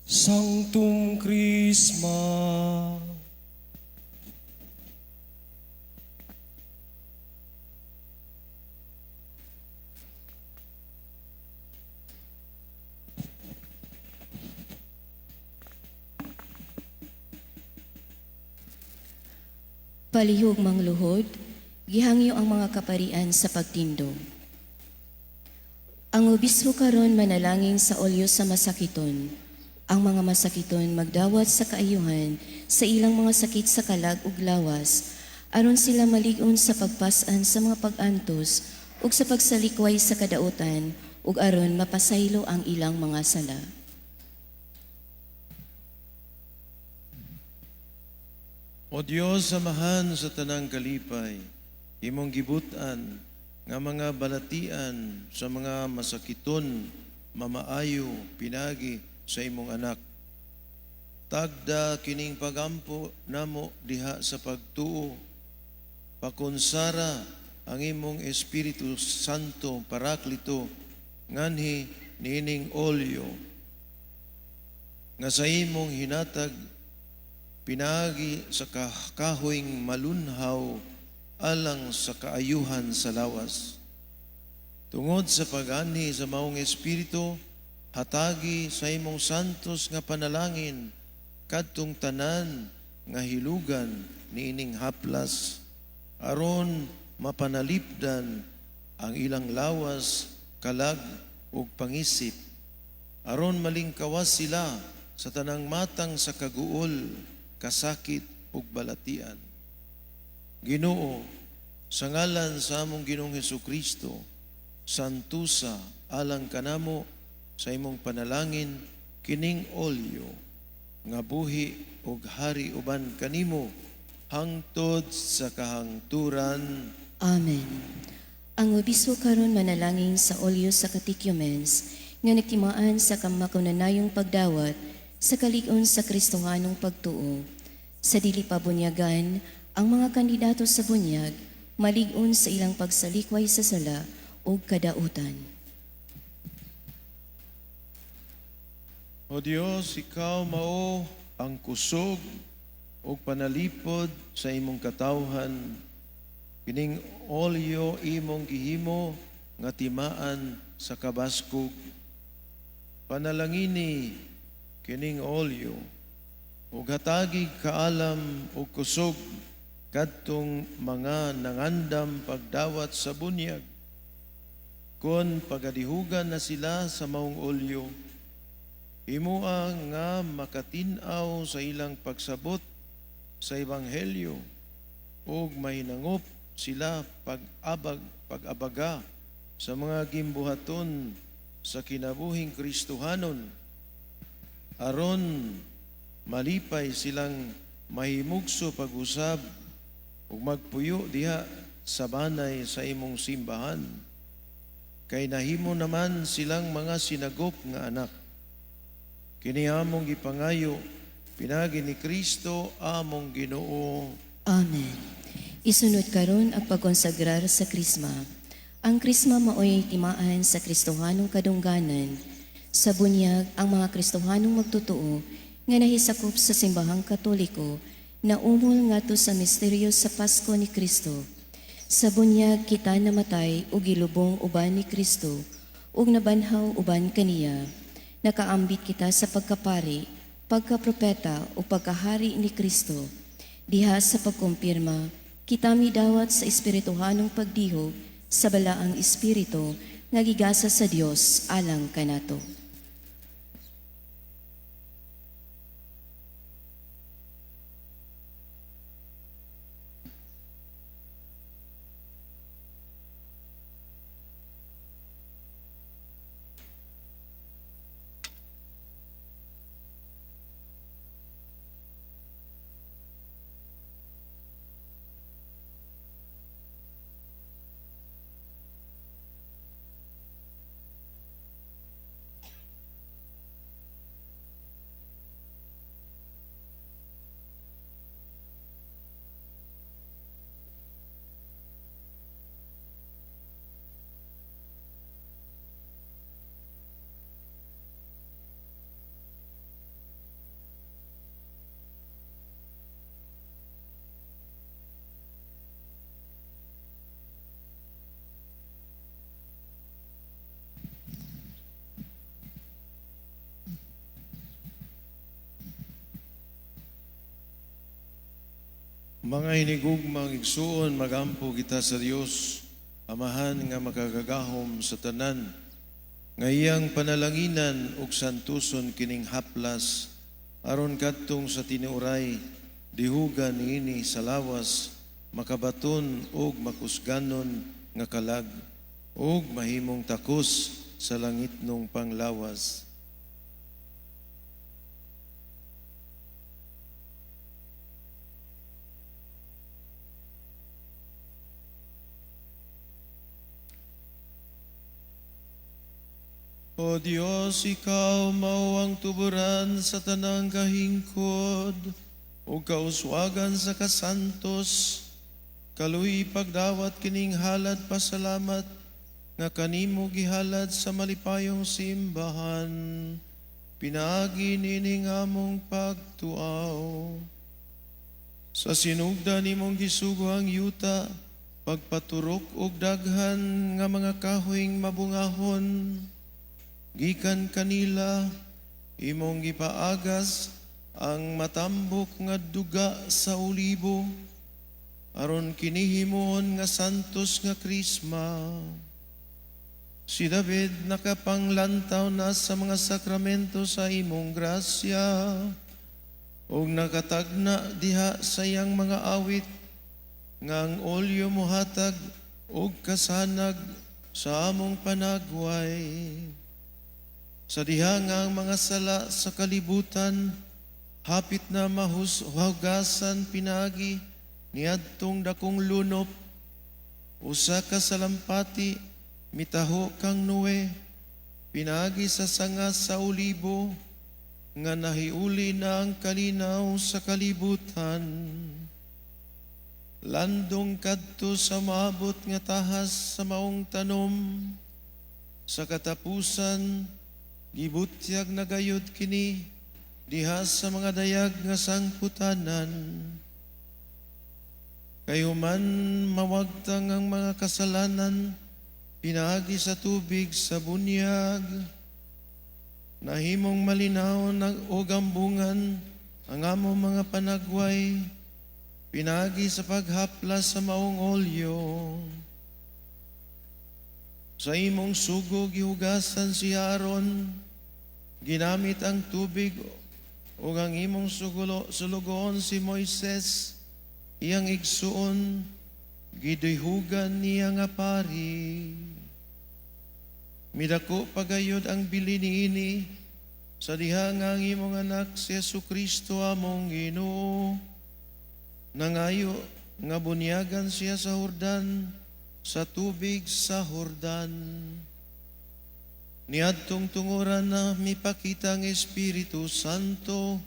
Sanctum Chrisma. Palihog mangluhod, gihangyo ang mga kaparian sa pagtindog. Ang obispo karon manalangin sa olyo sa masakiton. Ang mga masakiton magdawat sa kaayuhan sa ilang mga sakit sa kalag ug lawas, aron sila malig-on sa pagpasan sa mga pag-antos ug sa pagsalikway sa kadautan ug aron mapasaylo ang ilang mga sala. O Diyos, samahan sa tanang kalipay, imong gibutan nga mga balatian sa mga masakiton, mamaayo, pinagi sa imong anak. Tagda kining pagampo namo diha sa pagtuo, pakonsara ang imong Espiritu Santo, Paraklito, nganhi nining olyo, nga sa imong hinatag pinagi sa kahoyng malunhaw alang sa kaayuhan sa lawas. Tungod sa pag-ani sa maong Espiritu, hatagi sa imong santos nga panalangin kadtong tanan nga hilugan niining haplas, aron mapanalipdan ang ilang lawas, kalag ug pangisip, aron malingkawas sila sa tanang matang sa kaguol, kasakit ug balatian. Ginoo, sa ngalan sa among Ginoong Hesukristo, santusa alang kanamo sa imong panalangin kining olyo nga buhi ug hari uban kanimo hangtod sa kahangturan. Amen. Ang obispo karon manalangin sa olyo sa catechumens nga nagtimaan sa kamakunanayong pagdawat sa kalig-on sa Kristohanong pagtuo. Sa dili pa bunyagan, ang mga kandidato sa bunyag malig-on sa ilang pagsalikway sa sala o kadautan. O Dios, ikaw mao ang kusog o panalipod sa imong katawhan. Kining olyo imong gihimo nga timaan sa kabaskog. Panalangini kining olyo ug hatagi kaalam o kusog kadtong mga nangandam pagdawat sa bunyag. Kon pagadihugan na sila sa maong olyo, himua nga makatin-aw sa ilang pagsabot sa ebanghelyo ug mahinangop sila pag-abaga sa mga gimbuhaton sa kinabuhing Kristohanon aron malipay silang mahimugso pag-usab ug magpuyo diha sa banay sa imong simbahan. Kay nahimo naman silang mga sinagop nga anak. Kini among gipangayo pinagi ni Kristo among Ginoo. Amen. Isunod karon ang pagkonsagrar sa Krisma. Ang Krisma maoy timaan sa Kristohanong kadungganan. Sa bunyag, ang mga Kristohanong magtutuo nga nahisakop sa simbahang Katoliko na umol ngadto sa misteryo sa Pasko ni Kristo. Sa bunyag kita namatay ug gilubong uban ni Kristo ug nabanhaw uban kaniya. Nakaambit kita sa pagkapari, pagkapropeta o pagkahari ni Kristo. Diha sa pagkumpirma, kita midawat sa espirituhanong pagdihog sa balaang espiritu nga gigasa sa Dios alang kanato. Mga hinigugmang igsuon, magampo kita sa Dios, Amahan nga makagagahom sa tanan, nga iyang panalanginan ug santuson kining haplas, aron kadtong sa tinuray, dihugan ini sa lawas, makabaton ug makusganon nga kalag, ug mahimong takos sa langitnong panglawas. O Diyos, Ikaw mao ang tuburan sa tanang kahingkod, o kauswagan sa kasantos, kaluy pagdawat kining halad pasalamat, nga kanimo gihalad sa malipayong simbahan, pinaagi nining among pagtuaw. Sa sinugda nimong gisugo ang yuta, pagpaturok og daghan nga mga kahoyng mabungahon, gikan kanila, imong gipaagas ang matambok nga duga sa ulibo, aron kinihimon nga santos nga krisma. Si David nakapanglantaw na sa mga sakramento sa imong grasya, ug nakatagna diha sa iyang mga awit, nga ang olyo mohatag og kasanag sa among panagway. Sa diha nga ang mga sala sa kalibutan hapit na mahugasan pinagi niadtong dakong lunop, usa ka salampati mitaho kang Noe, pinagi sa sanga sa olibo, nga nahiuli na ang kalinaw sa kalibutan. Landong kadto sa maabot nga tahas sa maong tanom, sa katapusan gibutyag na gayud kini diha sa mga dayag nga sangputanan. Kayo man mawagtang ang mga kasalanan, pinagi sa tubig sa bunyag, nahimong malinaw o gambungan ang among mga panagway, pinagi sa paghaplas sa maong olyo. Sa imong sugo gihugasan si Aaron, ginamit ang tubig o ang imong sulugoon si Moises, iyang igsuon, giduyhugan niya nga pari. Midako pagayod ang bili niini sa diha nga ang imong anak si Jesucristo among Ginoo. Nangayo nga bunyagan siya sa Jordan, sa tubig sa Jordan. Niadtong tunguran na mipakita ang Espiritu Santo,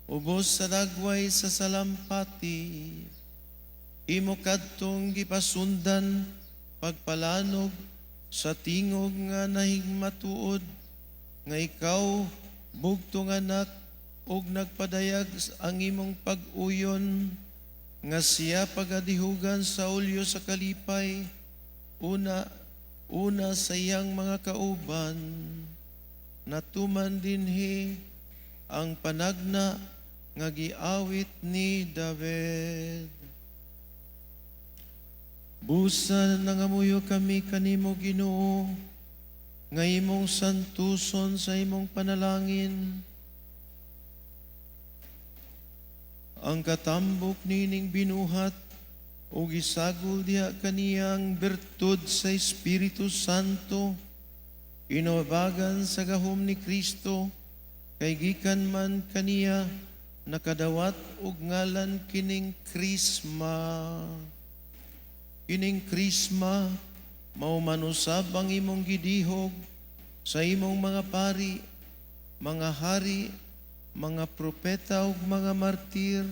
ubos sa dagway sa salampati. Imo kadtong gipasundan pagpalanog sa tingog nga nahigmatuod, nga ikaw bugtong anak og nagpadayag ang imong pag-uyon, nga siya pagadihugan sa ulyo sa kalipay, una sa iyang mga kauban, natuman dinhi ang panagna nga giawit ni David. Busa nangamuyo kami kanimo Ginoo, nga imong santuson sa imong panalangin. Ang katambok nining binuhat o gisagol diha kaniyang bertud sa Espiritu Santo, inobagan sa gahom ni Kristo, kay gikan man kaniya nakadawat og ngalan kining Krisma. Kining Krisma mao manusab ang imong gidihog sa imong mga pari, mga hari, mga propeta ug mga martir.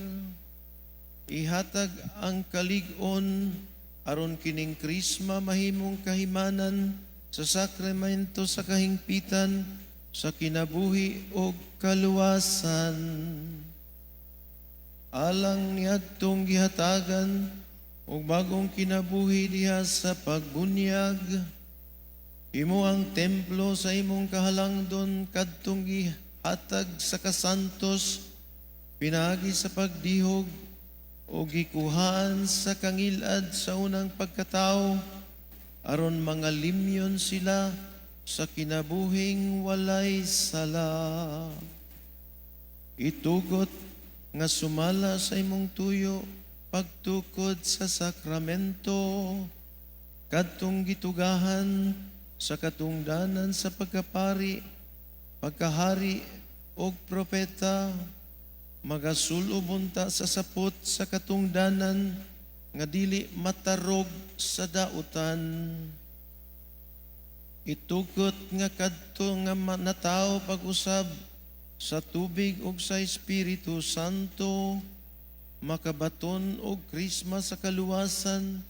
Ihatag ang kalig-on aron kining Krisma mahimong kahimanan sa sakramento sa kahingpitan sa kinabuhi ug kaluwasan. Alang niadtong gihatagan ug bagong kinabuhi diha sa pagbunyag, imo ang templo sa imong kahalangdon kadtong gihatag sa kasantos, pinagi sa pagdihog o gikuhaan sa kangilad sa unang pagkatao, aron mga limyon sila sa kinabuhing walay sala. Itugot nga sumala sa imong tuyo pagtukod sa sakramento, kadtong gitugahan sa katungdanan sa pagkapari, pagkahari o propeta, magasulo bunta sa sapot sa katungdanan nga dili matarog sa dautan. Itukot nga kadto nga natao pag-usab sa tubig ug sa Espiritu Santo, makabaton og Krisma sa kaluwasan,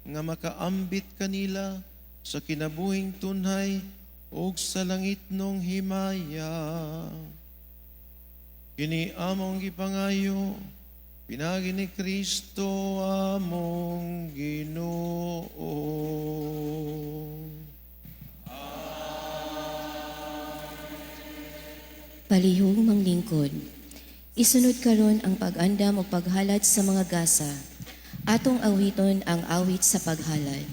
nga makaambit kanila sa kinabuhing tunhay ug sa langitnong himaya. Kini among gipangayo, pinagi ni Kristo among Ginoo. Palihog manglingkod. Isunod karon ang pag-andam o paghalad sa mga gasa. Atong awiton ang awit sa paghalad.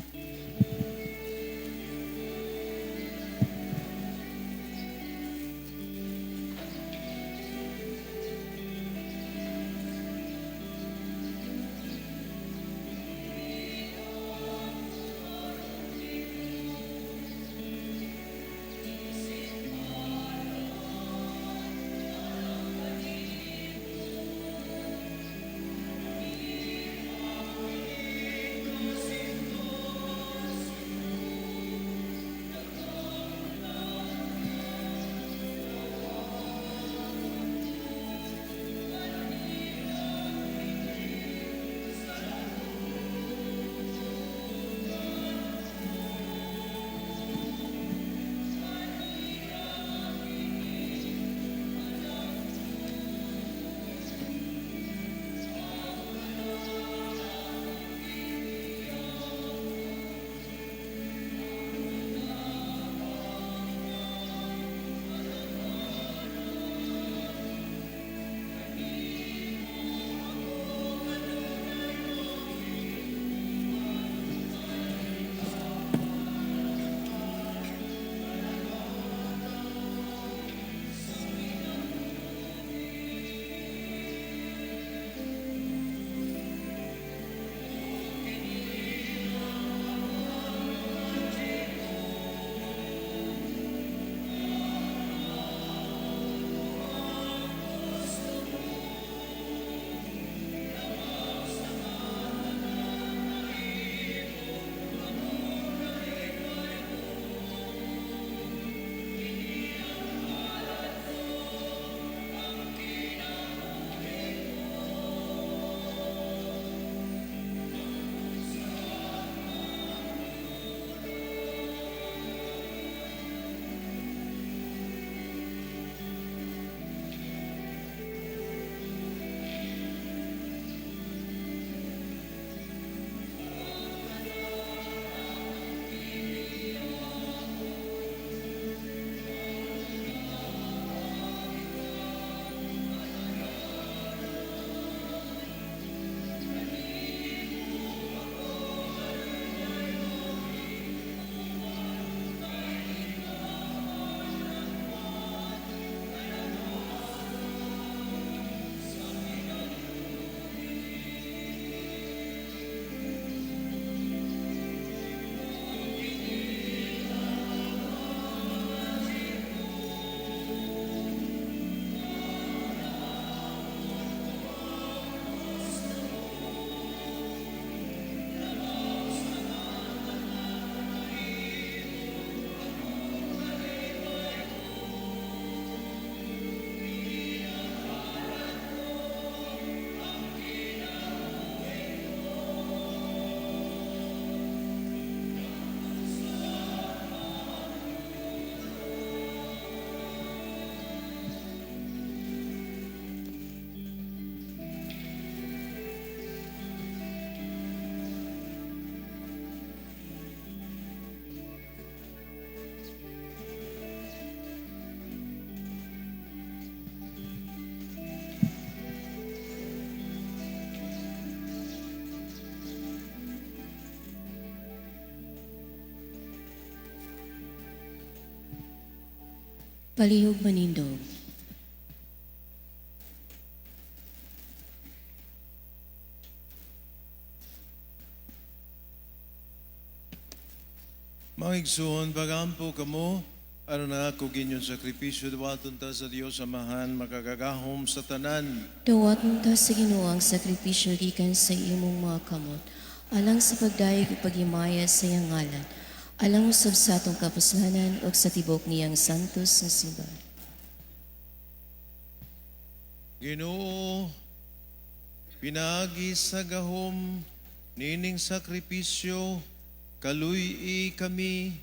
Palihog manindog. Mga igsoon, pagampo kamo, ano na ako ginyong sakripisyo, dawaton ta sa Dios Amahan, makagagahom sa tanan. Dawaton ta sa Ginoo ang sakripisyo gikan sa imong mga kamot, alang sa pagdayeg ug paghimaya sa iyang ngalan, alang usab sa atong kapuslanan ug sa tibok niyang santos nga simbahan. Ginoo, pinagi sa gahom, nining sakripisyo, kaluy kami,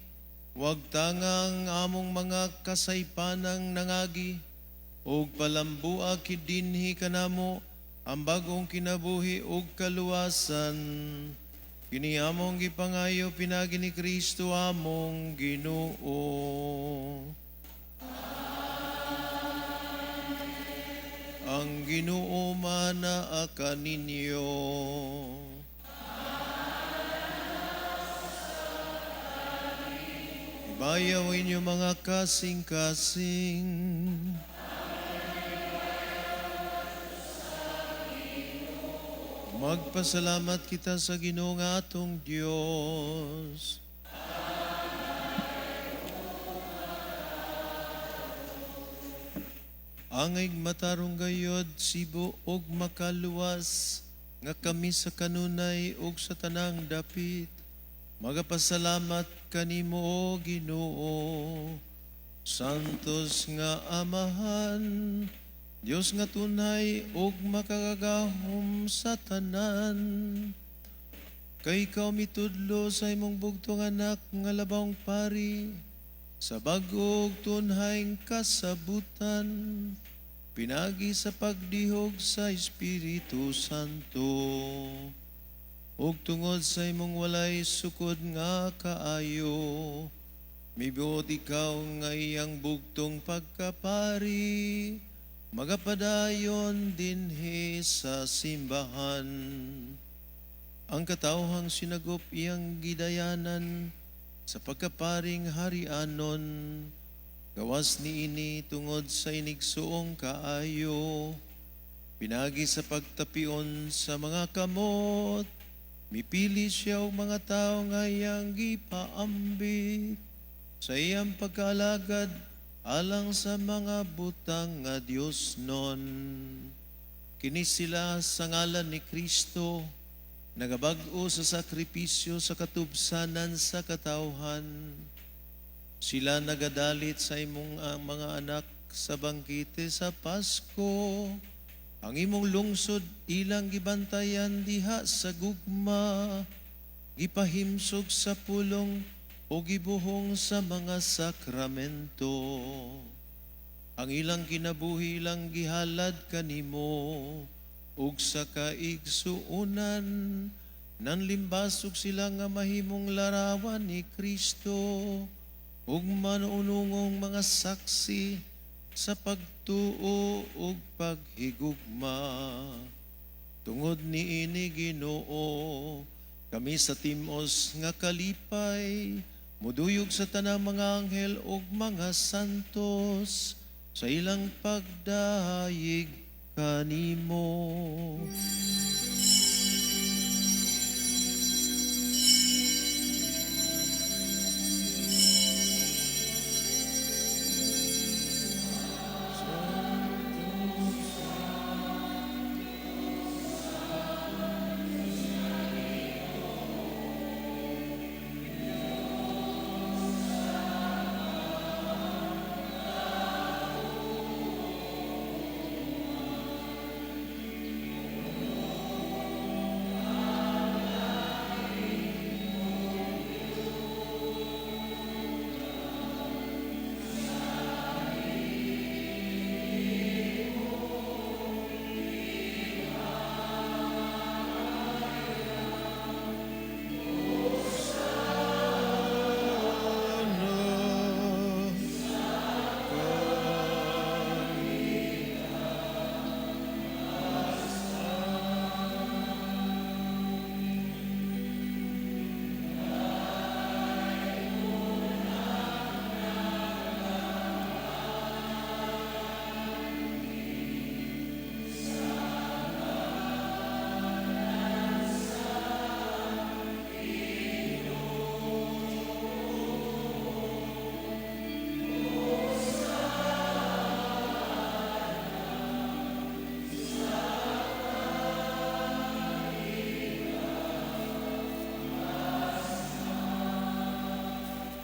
wag tangang among mga kasaypanang nangagi, ug palambua kidinhi kanamo, ang bagong kinabuhi ug kaluwasan. Kini among gipangayo pinagi ni Kristo among Ginoo. Ang Ginoo manaa kaninyo. Ibayaw inyo mga kasing-kasing. Magpasalamat kita sa Ginoo nga atong Dios. Angay matarong gayod, sibo og makaluwas, nga kami sa kanunay ug sa tanang dapit. Magapasalamat kanimo o Ginoo. Santos nga Amahan, Dios nga tunay ug makagagahom sa tanan. Kay ikaw mitudlo sa imong bugtong anak nga labang pari, sa bagog tunhayng kasabutan, pinagi sa pagdihog sa Espiritu Santo. Ug tungod sa imong walay sukod nga kaayo, mibuot ikaw nga iyang bugtong pagkapari, magapadayon dinhi sa simbahan. Ang katawhang sinagop iyang gidayanan sa pagkaparing harianon, gawas niini tungod sa inigsuong kaayo, pinagi sa pagtapion sa mga kamot, mipili siya og mga tao nga iyang gipaambit sa iyang pagkalagad alang sa mga butang nga Dios non. Kini sila sa ngalan ni Kristo, nagabag-o sa sakripisyo sa katubsanan sa katawhan. Sila nagadalit sa imong mga anak sa bangkite sa Pasko. Ang imong lungsod ilang gibantayan diha sa gugma, gipahimsog sa pulong o gibuhong sa mga sakramento. Ang ilang kinabuhi ilang gihalad kanimo, ug sa kaigsuunan, nanlimbasog sila nga mahimong larawan ni Kristo, ug manunungong mga saksi sa pagtuo ug paghigugma. Tungod niini Ginoo, kami sa timos nga kalipay, muduyog sa tanang mga anghel ug mga santos, sa ilang pagdayeg kanimo.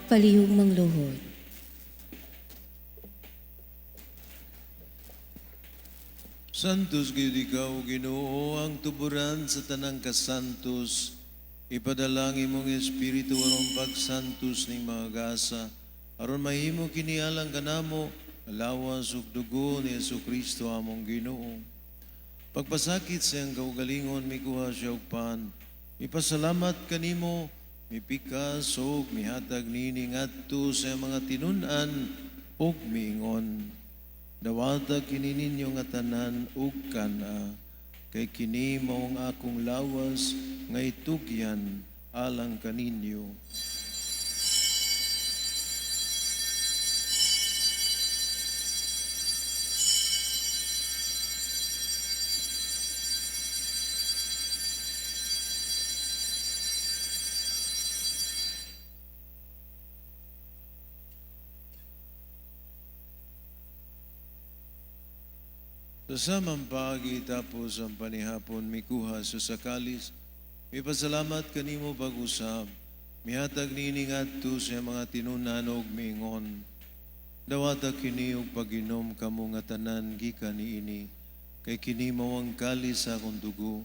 Palihog mangluhod. Santos gayud ikaw, Ginoo, ang tuburan sa tanang kasantos. Ipadalangin mong Espiritu aron pagsantos ning mga gasa. Aron mahimo kinialang kanamo, lawas ug dugo ni Jesucristo among Ginoo. Pagpasakit sa iyang kaugalingon, mikuha siya og pan. Ipasalamat kanimo, mipikas ug mihatag nini ngadto sa iyang mga tinun-an ug miingon. Dawata kini ninyo nga tanan ug kana, kay kini maong akong lawas nga itugyan alang kaninyo. Sa samang pagi tapos ang panihapon mikuha sa sakalis, ipasalamat kanimo pag-usab, mihatag nini ngadto sa mga tinunan ug miingon. Dawata kini og pag-inom kamo nga tanan gikan niini, kay kini mao ang kalis sa akong dugo,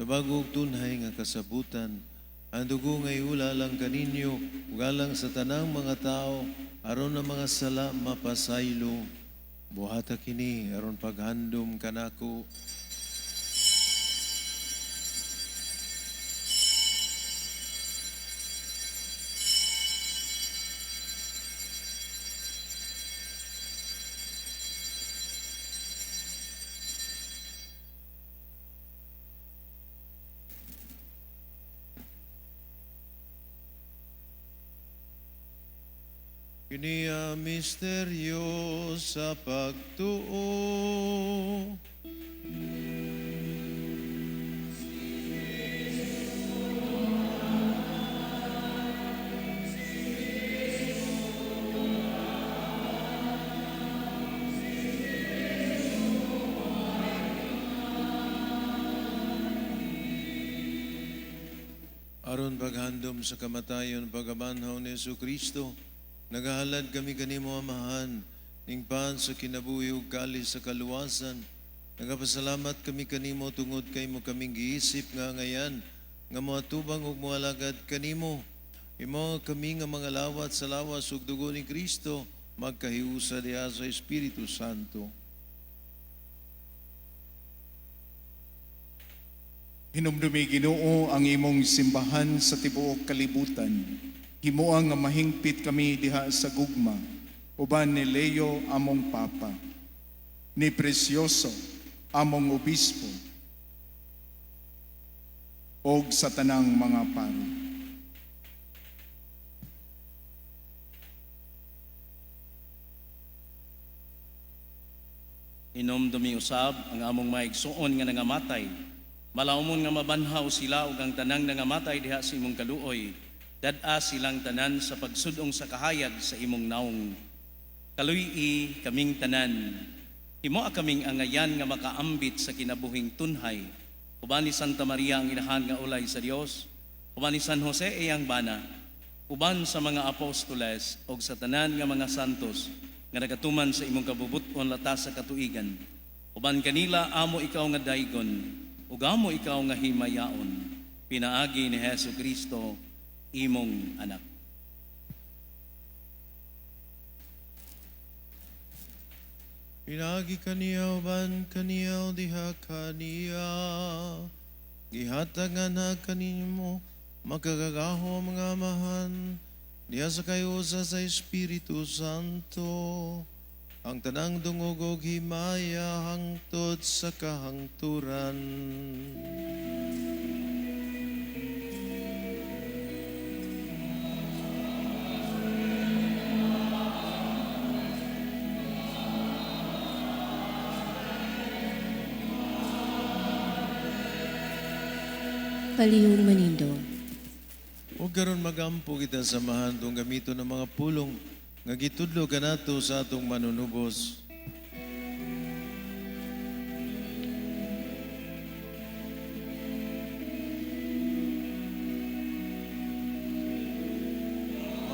sa bagong tunhay nga kasabutan. Ang dugo nga iula lang kaninyo, ug alang sa tanang mga tao, aron ang mga sala mapasaylo. Buhata kini aron paghandom kanako. Kini ang misteryo sa pagtuo. Aron paghandom sa kamatayon pagabanhaw ni Jesucristo, nagahalad kami kanimo amahan, ning pan sa kinabuhi ug kalis sa kaluwasan. Nagapasalamat kami kanimo tungod kay mo kaming giisip nga ngayan, nga moatubang ug moalagad kanimo. Imo kami nga mga lawat sa lawas ug dugo ni Kristo, magkahiusa diha sa Espiritu Santo. Hinumdumi Ginoo ang imong simbahan sa tibuok kalibutan. Himuang nga mahingpit kami diha sa gugma, uban ni Leo among Papa, ni Precioso among Obispo, og sa tanang mga pari. Hinumdumi usab ang among maigsuon nga nangamatay. Malaumon nga mabanhaw sila ug ang tanang nangamatay diha sa imong kaluoy. Dad-a silang tanan sa pagsudong sa kahayag sa imong naong. Kaluy-i kaming tanan. Himoa kaming angayan nga makaambit sa kinabuhing tunhay. Uban ni Santa Maria ang inahan nga ulay sa Dios. Uban ni San Jose iyang bana. Uban sa mga apostoles og sa tanan nga mga santos nga nagatuman sa imong kabubuton latas sa katuigan. Uban kanila amo ikaw nga daygon. Ug amo ikaw nga himayaon. Pinaagi ni Jesucristo imong anak. Pinagi kaniya uban kaniya diha kaniya. Gihatag nga na kanimo makagagaho ang mga amahan diha sa kayusa sa Espiritu Santo. Ang tanang dungog ug himaya hangtod sa kahangturan. Palihog manindog. Huwag karon magampo kita samahan tong gamito ng mga pulong nga gitudlo kanato sa atong manunubos.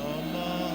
Ama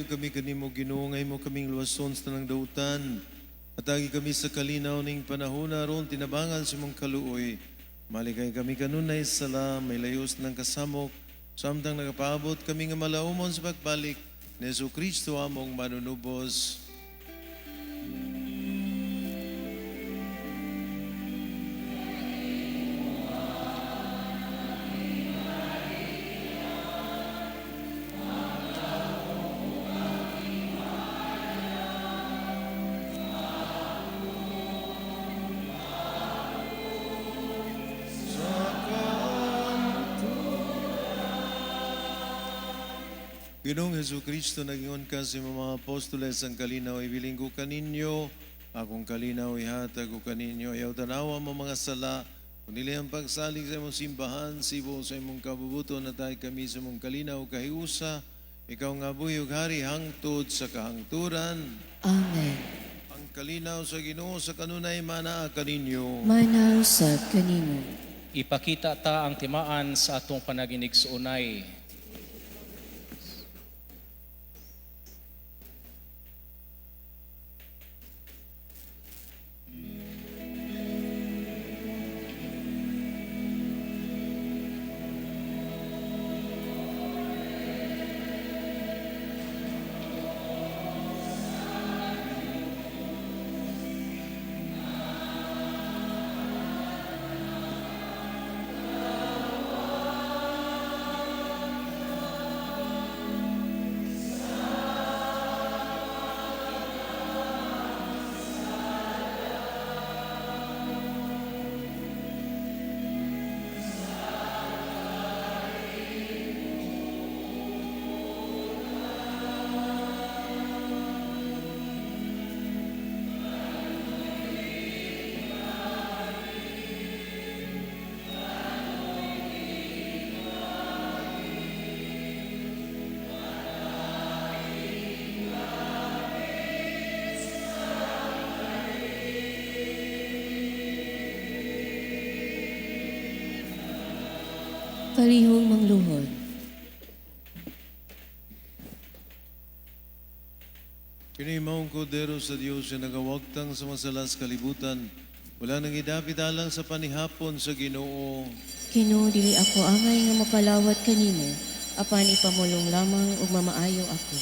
Kaayo kami kanimo Ginoo, ngay mo kaming luwason sa tanang dautan. Atagi kami sa kalinaw ning panahon aron tinabangan si mong kaluoy. Malikay kami kanunay sala, may layos ng kasamok, samtang nagapaabot kami nga malaumon sa pagbalik ni Jesu Kristo among manunubos. Ginoong Hesu Kristo, nagingon ka sa mga apostoles ang kalinaw, ibiling ko kaninyo, akong kalinaw ihatag ko kaninyo, ayaw tanawa mo mga sala, kung nila ang pagsalig sa imong simbahan, sibo sa imong kabubuto na tayo kami sa imong kalinaw kahiusa, ikaw nga buyog hari hangtod sa kahangturan. Amen. Ang kalinaw sa Ginoo sa kanunay mana kaninyo. Manaw sa kanimo. Ipakita ta ang timaan sa atong panaginig sa unay. Palihong mangluhod. Kini maong kodero sa Dios na nagawagtang sa masalas kalibutan, wala nang idapit alang sa panihapon sa Ginoo. Kino dili ako angay nga makalawat kanimo, apan ipamulong lamang ug mamaayo ako.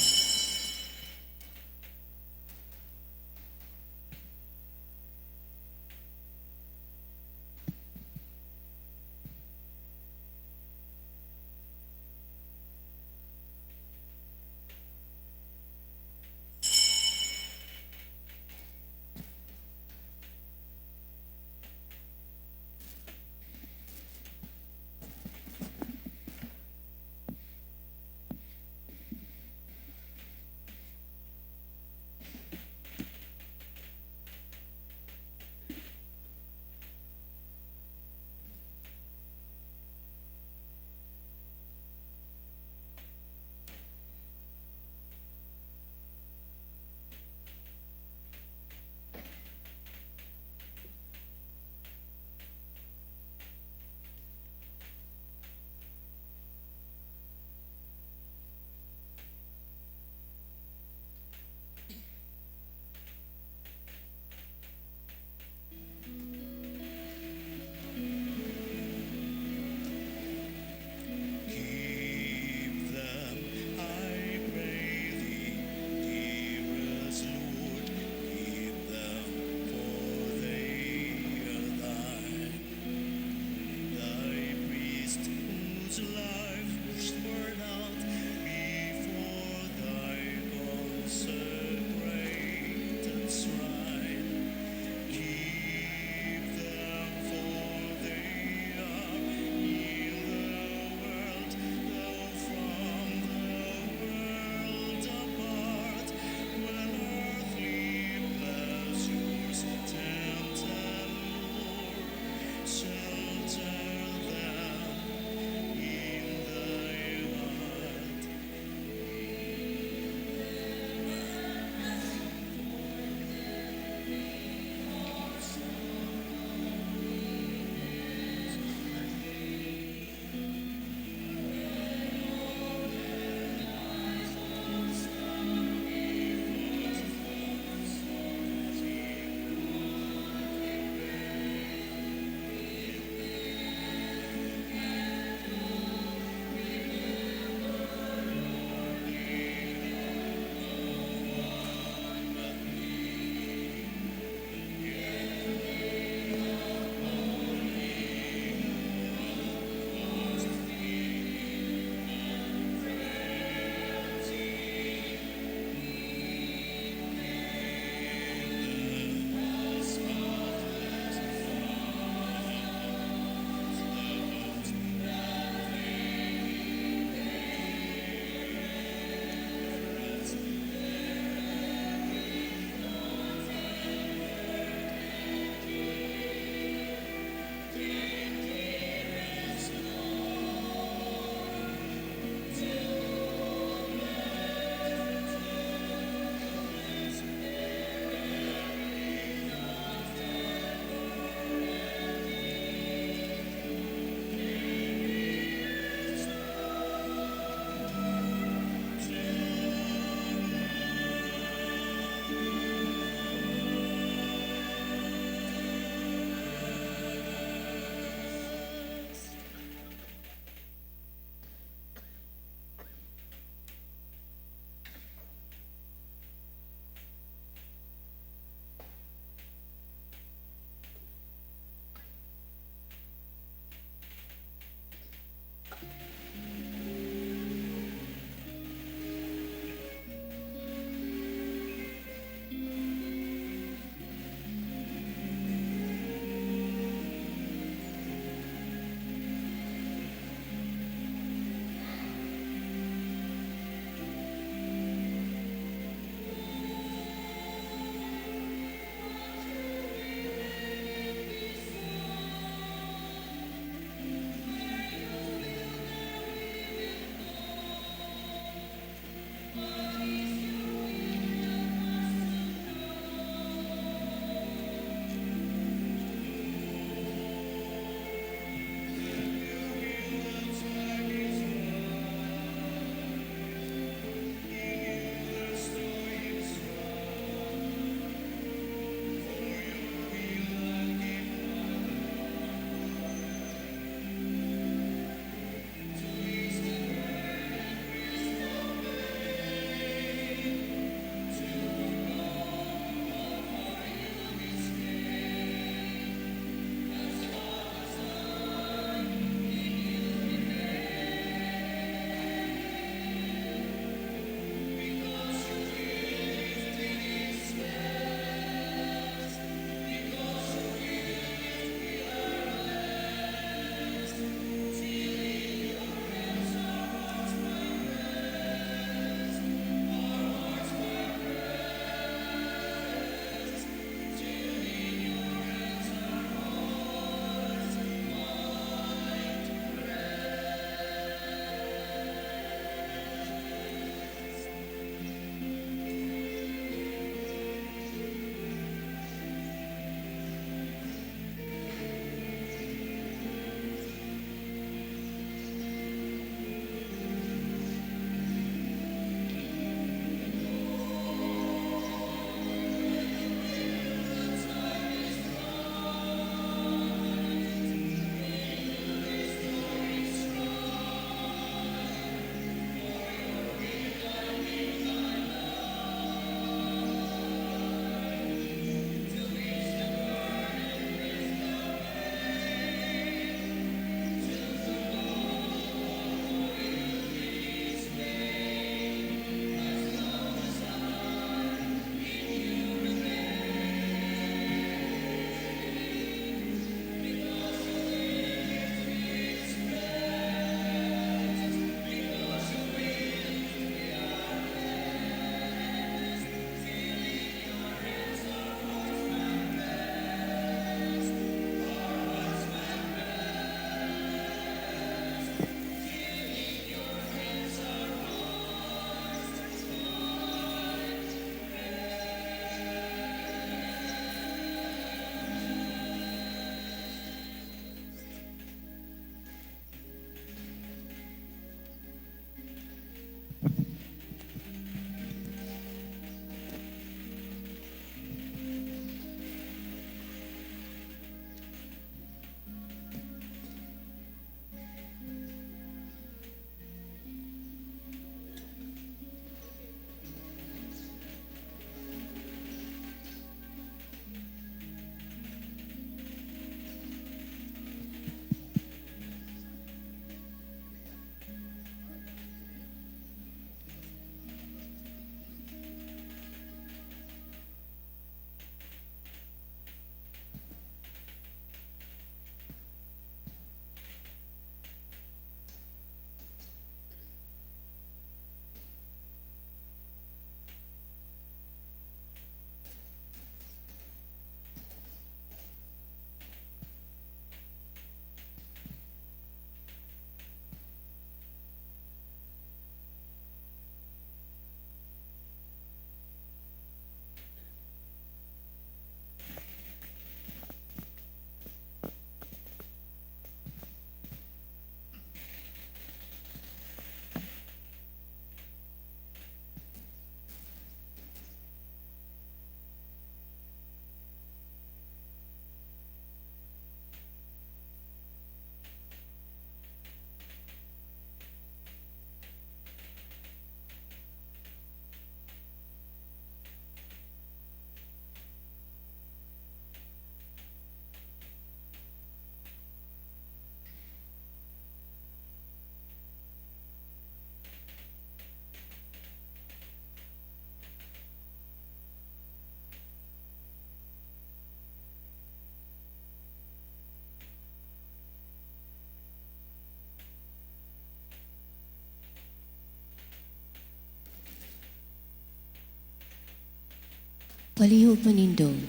Palihog panindog.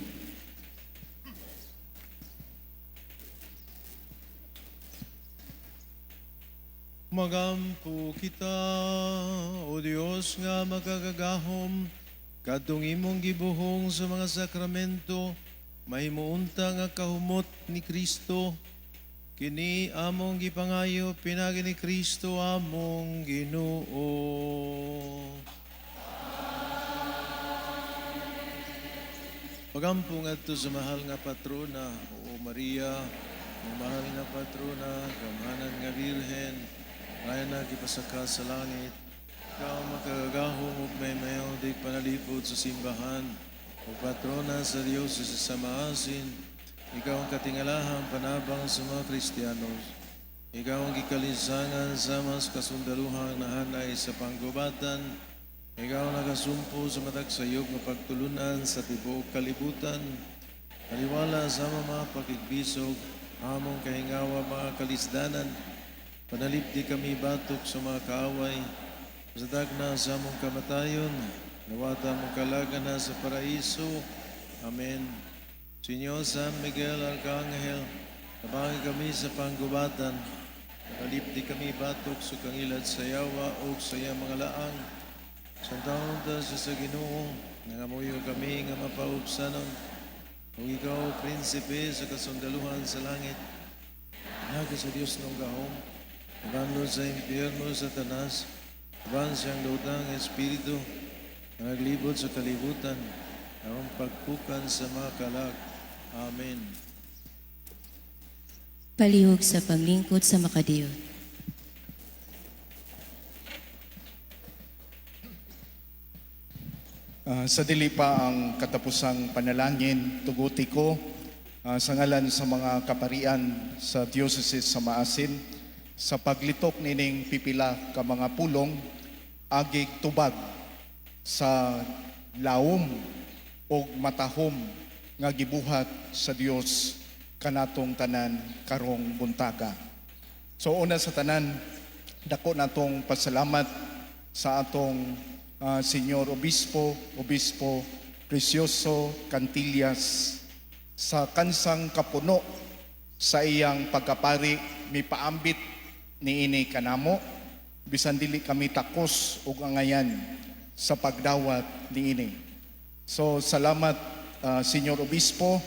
Magampo kita, O Dios nga magagagahom, kadtong imong gibuhong sa mga sakramento, mahimuunta nga kahumot ni Kristo, kini among gipangayo pinagi ni Kristo among Ginoo. Pagampo ngadto sa mahal nga patrona, O Maria, ang mahal nga patrona, kamahanan nga Birhen, ngayon na gipasaka sa langit, ikaw makagagahong ug may mayaw di panalipod sa simbahan, o patrona sa Diyos sa maasin, ikaw ang katingalahang panabang sa mga Kristiyanos. Ikaw ang gikalisangan sa mas kasundaluhang nahanay sa panggubatan. Ikaw ang nagasumpo sa matag sayog nga pagtulunan sa tibuok kalibutan. Kaliwala sa mga pakigbisog, among kahingawa mga kalisdanan. Panalipdi kami batok sa mga kaaway. Sa tagna sa among kamatayon, nawata mong kalaga na sa paraiso. Amen. Senyor San Miguel Arcangel, tabangi kami sa panggubatan. Panalipdi kami batok sa kangilad sa yawa o sa iyang mga laang. Santaon ta sa Ginoo, nangamuyo kami nga mapaubsanon. Kung ikaw, prinsipe sa kasundaluhan sa langit, naga sa Diyos ng gahom, nabanlo sa impyerno sa tanas, naban siyang lutang espiritu, naglibot sa kalibutan, ang pagpukan sa mga kalag. Amen. Palihog sa paglingkod sa makadiyot. Sa dili pa ang katapusang panalangin, tuguti ko sa ngalan sa mga kaparian sa Diocese sa Maasin, sa paglitok nining pipila ka mga pulong, agig tubag sa laom o matahom nga gibuhat sa Dios kanatong tanan karong buntaga. So una sa tanan, dako natong pasalamat sa atong Senyor Obispo Precioso Cantillas sa kansang kapuno sa iyang pagkapari mipaambit niini kanamo, bisan dili kami takos ug angayan sa pagdawat niini. So salamat Senyor Obispo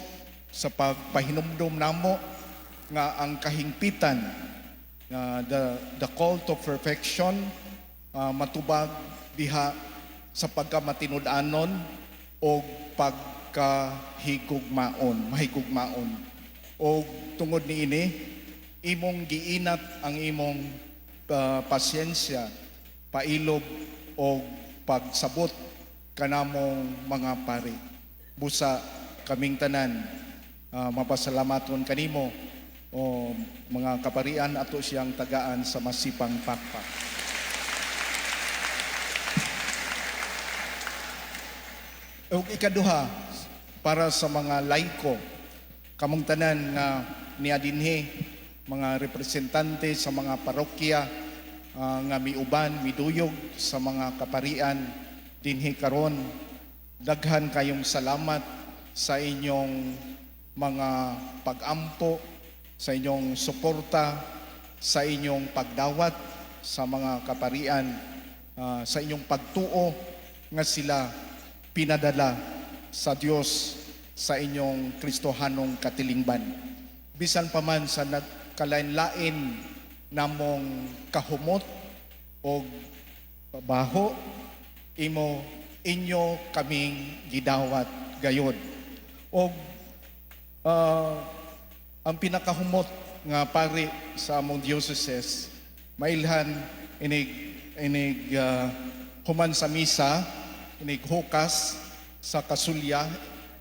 sa pagpahinumdom namo nga ang kahingpitan, the call to perfection, matubag diha sa pagkamatinud-anon o mahigugmaon. O tungod niini, imong giinat ang imong pasyensya, pailog o pagsabot kanamong mga pari. Busa kaming tanan, mapasalamaton kanimo o mga kaparian ato siyang tagaan sa masipang pakpak. O ikaduha, para sa mga laiko, kamong tanan nga niadinhi, mga representante sa mga parokya nga miuban, miduyog sa mga kaparian dinhi karon, daghan kayong salamat sa inyong mga pag-ampo, sa inyong suporta, sa inyong pagdawat sa mga kaparian, sa inyong pagtuo nga sila pinadala sa Dios sa inyong Kristohanong katilingban. Bisan pa man sa nagkalain-lain namong kahumot o baho, inyo kaming gidawat gayod. O ang pinakahumot nga pari sa among diocese, mailhan inig human sa misa, inighukas sa kasulya,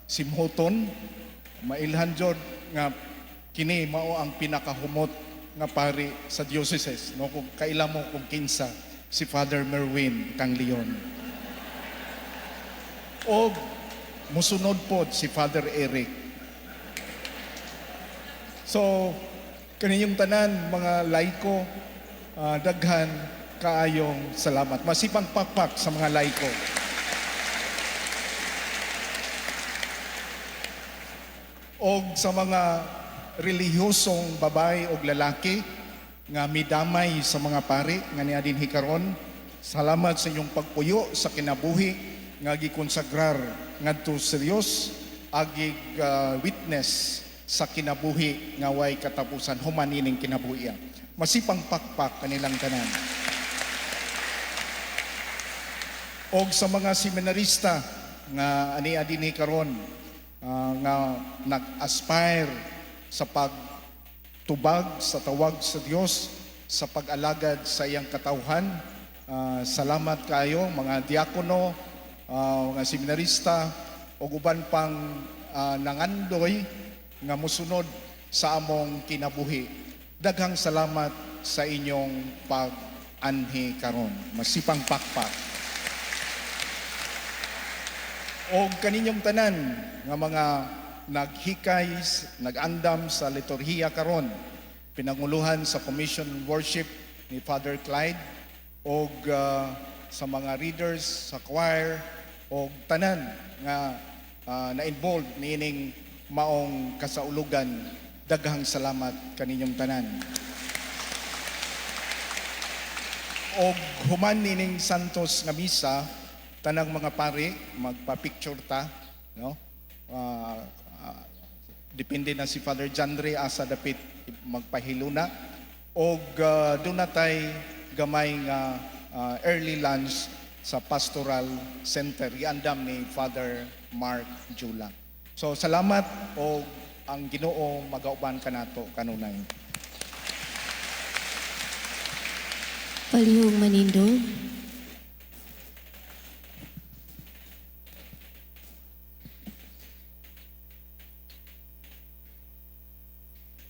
simhoton, mailhan jod nga kini mao ang pinakahumot nga pari sa diocese, no? Kung kaila mo kung kinsa, si Father Merwin Kang Leon. O musunod pod si Father Eric. So kaninyong tanan mga laiko, daghan kaayong salamat. Masipang pakpak sa mga laiko. o sa mga relihiyosong babae o lalaki nga midamay sa mga pari nga niya din hikaron. Salamat sa inyong pagpuyo sa kinabuhi nga gikonsagrar ngadto sa Dios agig witness sa kinabuhi nga way katapusan human ining kinabuhi. Masipang pakpak kanilang tanan. Og sa mga seminarista nga ani adini karon nga nag-aspire sa pagtubag sa tawag sa Dios sa pag-alagad sa iyang katawhan. Salamat kayo mga diakono, mga seminarista o uban pang nangandoy nga musunod sa among kinabuhi. Daghang salamat sa inyong pag-anhi karon. Masipang pakpak. O kaninyong tanan nga mga naghikay, nag-andam sa liturhiya karon, pinanguluhan sa Commission Worship ni Father Clyde o sa mga readers sa choir o tanan nga na-involved nining maong kasaulugan. Daghang salamat kaninyong tanan. O human nining Santos nga misa, tanang mga pari magpa-picture ta, no? Depende na si Father Jandre asa dapit magpahiluna og doon na tay gamay nga early lunch sa Pastoral Center iandam ni Father Mark Jula. So salamat og ang Ginoo magauban kanato kanunay. Palihog manindog.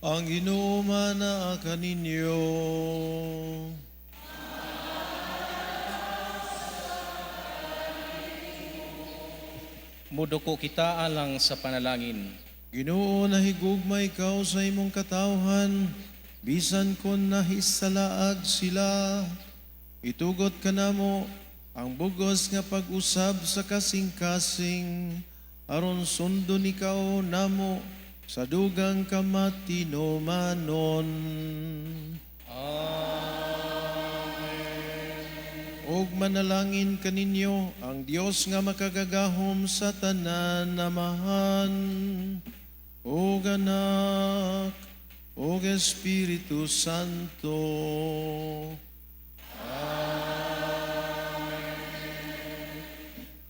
Ang Ginoo manaa kaninyo. Muduko kita alang sa panalangin. Ginoo, nahigugma ikaw sa imong katawhan, bisan kon nahisalaag sila. Itugot ka namo ang bugos nga pag-usab sa kasing-kasing, aron sundon ikaw namo sa dugang kamatinomanon. Og manalangin kaninyo ang Dios nga makagagahom sa tanan amahan, og anak, og Espiritu Santo.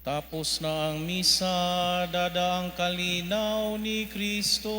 Tapos na ang misa, dadaang kalinaw ni Kristo.